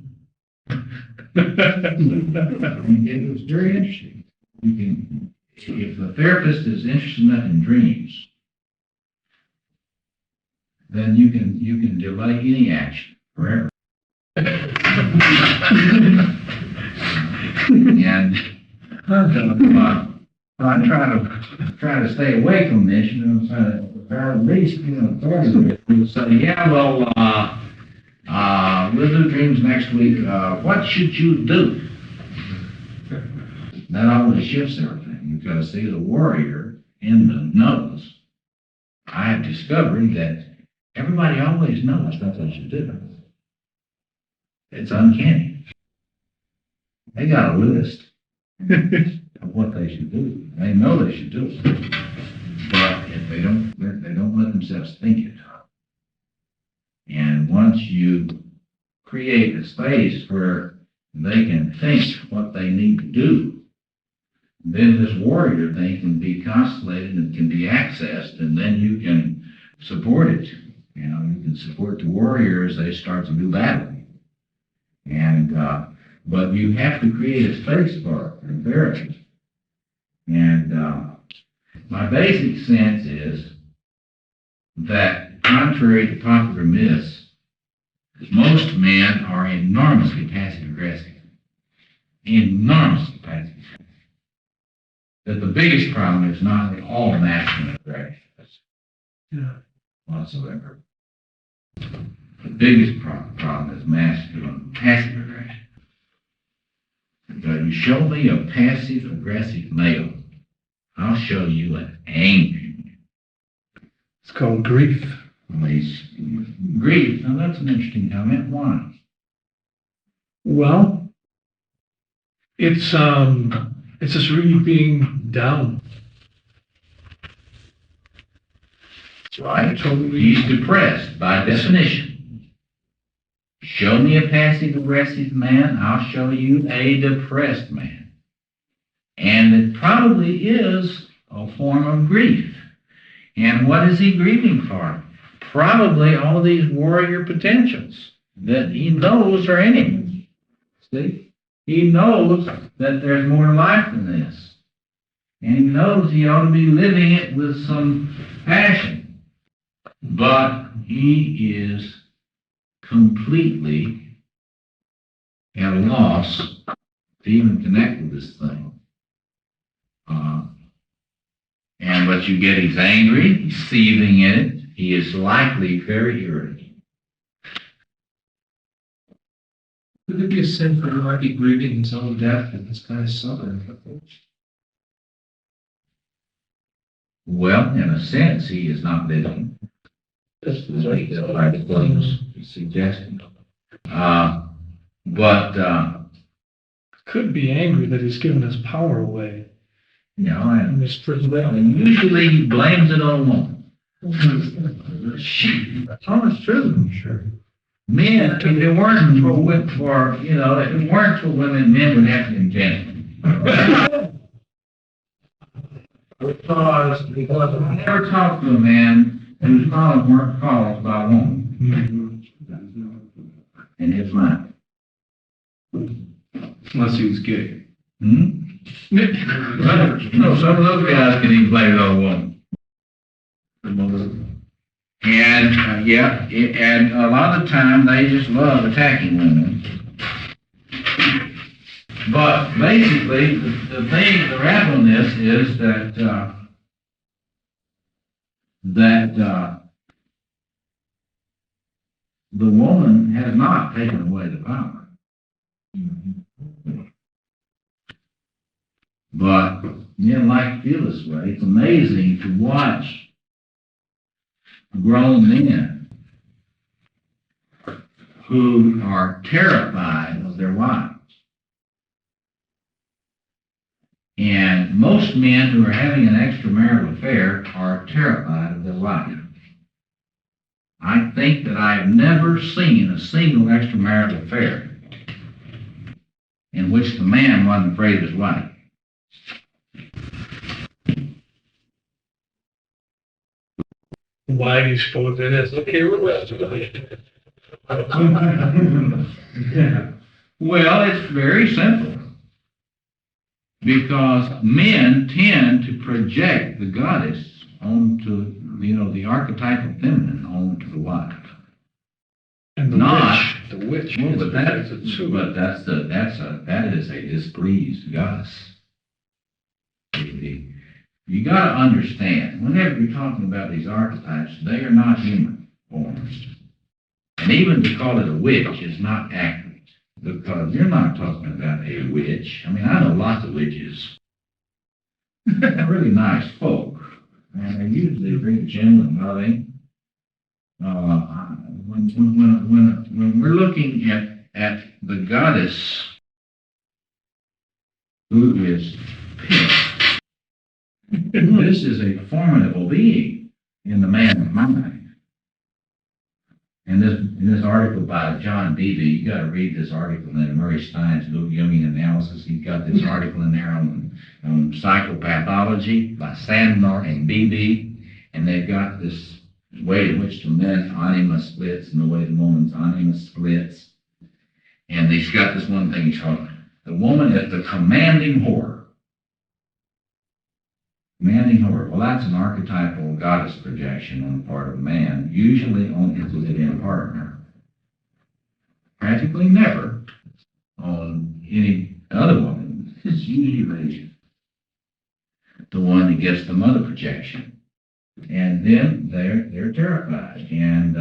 It was very interesting. You can, if the therapist is interested enough in dreams, then you can delay any action forever. And I try to stay away from this, you know, or at least, you know, we'll say, yeah, well, we'll do dreams next week. What should you do? That always shifts everything, because see, the warrior in them knows. I have discovered that everybody always knows what they should do. It's uncanny. They got a list of what they should do. They know they should do it, but if they don't let themselves think it. And once you create a space where they can think what they need to do, then this warrior thing can be constellated and can be accessed, and then you can support it. You know, you can support the warrior as they start to do battle. And but you have to create a space for it in therapy. And my basic sense is that, contrary to popular myths, most men are enormously passive-aggressive. Enormously passive-aggressive. That the biggest problem is not at all masculine aggression whatsoever. The biggest problem is masculine passive aggression. You show me a passive-aggressive male, I'll show you an angry man. It's called grief. Grief. Now that's an interesting comment. Why? Well, it's just really being down. That's right. He's depressed by definition. Show me a passive-aggressive man, I'll show you a depressed man. And it probably is a form of grief. And what is he grieving for? Probably all these warrior potentials that he knows are in him. See? He knows that there's more to life than this. And he knows he ought to be living it with some passion. But he is completely at a loss to even connect with this thing. But you get he's angry, he's seething in it, he is likely very irritable. Could there be a sense that he might be grieving his own death and this kind of suffering? Well, in a sense, he is not living. That's like the claims suggesting. But Could be angry that he's given his power away. You know, and misprision. usually he blames it on woman. That's almost true. Sure. Men, if it weren't for you know, if it weren't for women, men would have to invent it. Because I never talked to a man whose calls weren't calls by a woman. In his mind. Unless he was gay. No, some of those guys can even blame it on a woman. And Yeah, and a lot of the time they just love attacking women. But basically, the thing, the wrap on this is that the woman has not taken away the power. But men like to feel this way. It's amazing to watch grown men who are terrified of their wives. And most men who are having an extramarital affair are terrified of their wife. I think that I have never seen a single extramarital affair in which the man wasn't afraid of his wife. Why do you suppose it is? Okay, what else? Well, it's very simple. Because men tend to project the goddess onto, the archetypal feminine onto the wife. And the witch. Well, that is a displeased goddess. You got to understand, whenever you're talking about these archetypes, they are not human forms. And even to call it a witch is not accurate, because you're not talking about a witch. I mean, I know lots of witches. They're really nice folk, and they're usually very gentle and loving. When we're looking at the goddess who is pissed, this is a formidable being in the man's mind. And in this article by John Beebe, you got to read this article in Murray Stein's Neo-Jungian analysis. He's got this article in there on psychopathology by Sandor and Beebe, and they've got this way in which the men's anima splits and the way the woman's anima splits. And he's got this one thing he's called the woman is the commanding whore. Commanding whore. Well, that's an archetypal goddess projection on the part of a man, usually on his live-in partner. Practically never on any other woman. It's usually the one that gets the mother projection. And then they're terrified. And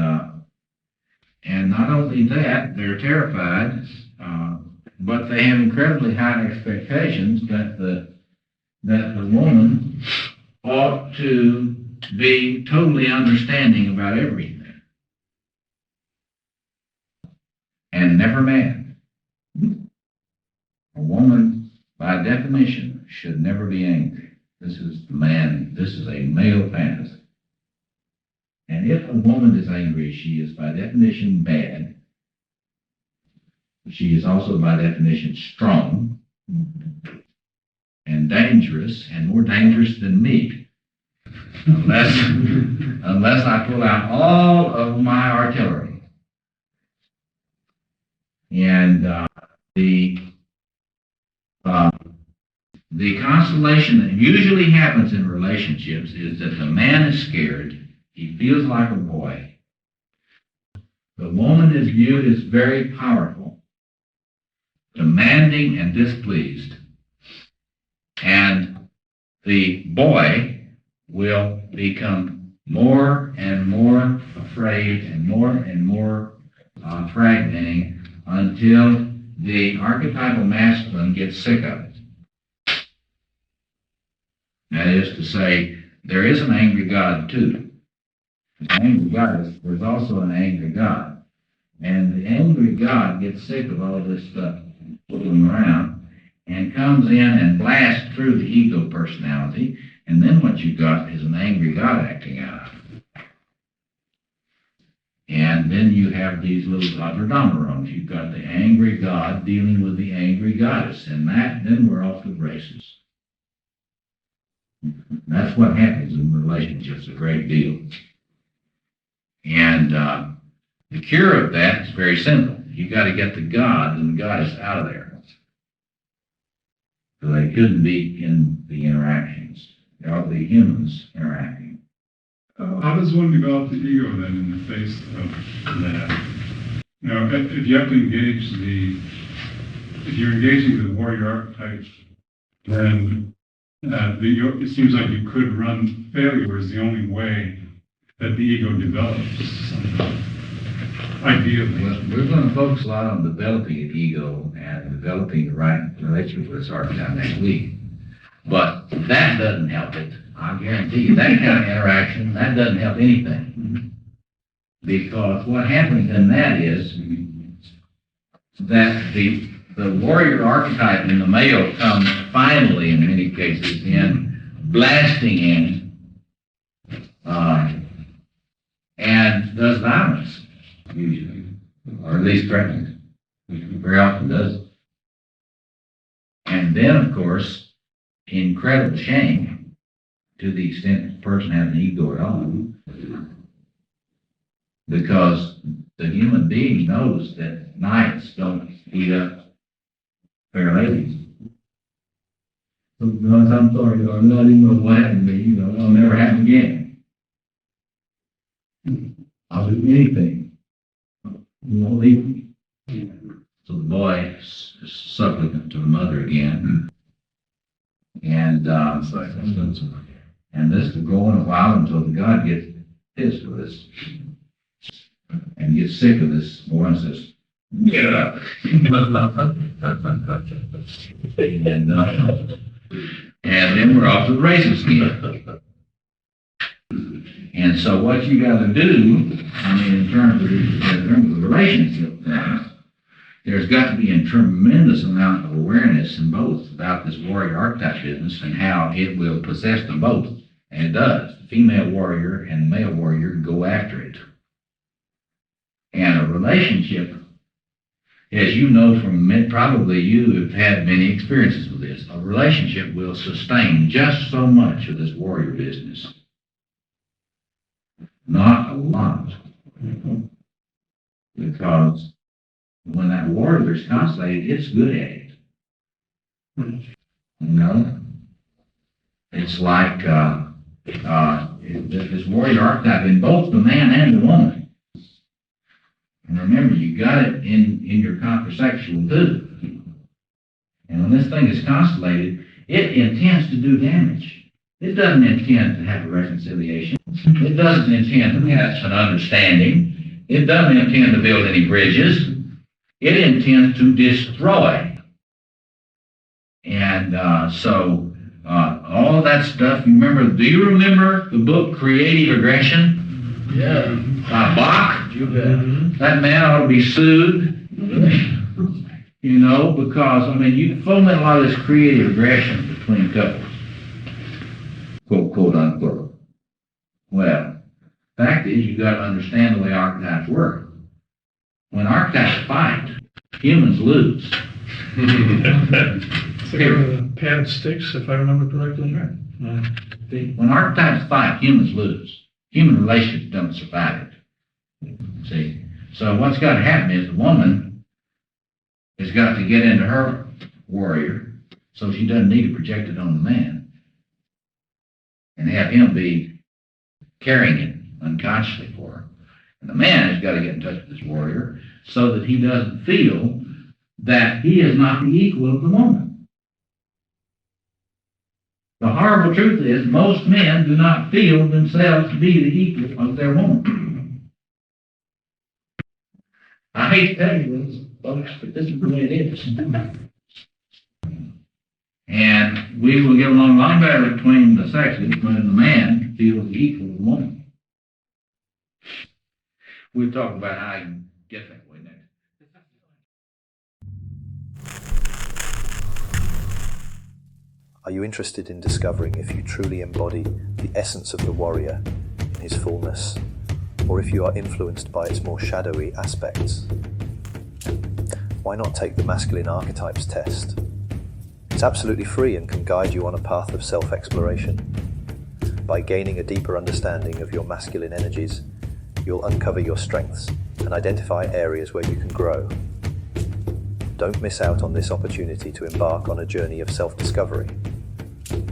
not only that, they're terrified, but they have incredibly high expectations that the woman ought to be totally understanding about everything and never mad. A woman, by definition, should never be angry. This is a male fantasy. And if a woman is angry, she is by definition bad. She is also by definition strong and dangerous, and more dangerous than me, unless I pull out all of my artillery. And the constellation that usually happens in relationships is that the man is scared, he feels like a boy. The woman is viewed as very powerful, demanding and displeased. And the boy will become more and more afraid and more fragmenting until the archetypal masculine gets sick of it. That is to say, there is an angry God too. An angry God there's also an angry God. And the angry God gets sick of all this stuff fooling around and comes in and blasts through the ego personality, and then what you got is an angry God acting out. And then you have these little quadridomerons. You've got the angry God dealing with the angry goddess, and then we're off to the races. That's what happens in relationships a great deal. And the cure of that is very simple. You've got to get the God and the goddess out of there. So they couldn't be in the interactions. They're all the humans interacting. How does one develop the ego then in the face of that? You know, if you have to engage if you're engaging the warrior archetype, then it seems like you could run failure as the only way that the ego develops. Ideally. Well, we're going to focus a lot on developing an ego and developing the right relationship with this archetype next week. But that doesn't help it. I guarantee you, that kind of interaction, that doesn't help anything. Because what happens in that is that the warrior archetype in the male comes finally, in many cases, in blasting in and does violence, usually, or at least threatens. Very often does it. And then, of course, incredible shame, to the extent the person has an ego at all, because the human being knows that knights don't beat up fair ladies. Sometimes I'm sorry, I'm not even know what happened to me, it'll never happen again. I'll do anything. You won't leave me. So the boy is supplicant to the mother again. And this will go on a while until the god gets pissed with this and gets sick of this boy and says, "Get up." And then we're off to the races again. And so what you got to do, I mean, in terms of the relationship thing, there's got to be a tremendous amount of awareness in both about this warrior archetype business and how it will possess them both. And it does. The female warrior and the male warrior go after it. And a relationship, as you know from probably you have had many experiences with this, a relationship will sustain just so much of this warrior business. Not a lot. Because when that warrior is constellated, it's good at it. You know? It's like this warrior archetype in both the man and the woman. And remember, you got it in your contrasexual too. And when this thing is constellated, it intends to do damage. It doesn't intend to have a reconciliation. It doesn't intend to have an understanding. It doesn't intend to build any bridges. It intends to destroy. And so all that stuff, do you remember the book Creative Aggression? Yeah. By Bach? You bet. That man ought to be sued. Because, you foment a lot of this creative aggression between couples. Quote, unquote. Well, fact is, you've got to understand the way archetypes work. When archetypes fight, humans lose. It's like a pad and sticks, if I remember correctly. Right. When archetypes fight, humans lose. Human relationships don't survive it. See? So what's got to happen is the woman has got to get into her warrior so she doesn't need to project it on the man and have him be carrying it unconsciously for her. And the man has got to get in touch with his warrior so that he doesn't feel that he is not the equal of the woman. The horrible truth is most men do not feel themselves to be the equal of their woman. I hate to tell you this, folks, but this is the way it is. And we will get along a lot better between the sexes when the man feels equal to the woman. We'll talk about how you can get that way next. Are you interested in discovering if you truly embody the essence of the warrior in his fullness, or if you are influenced by its more shadowy aspects? Why not take the Masculine Archetypes test? It's absolutely free and can guide you on a path of self-exploration. By gaining a deeper understanding of your masculine energies, you'll uncover your strengths and identify areas where you can grow. Don't miss out on this opportunity to embark on a journey of self-discovery.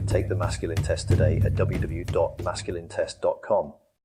Take the Masculine Test today at www.masculinetest.com.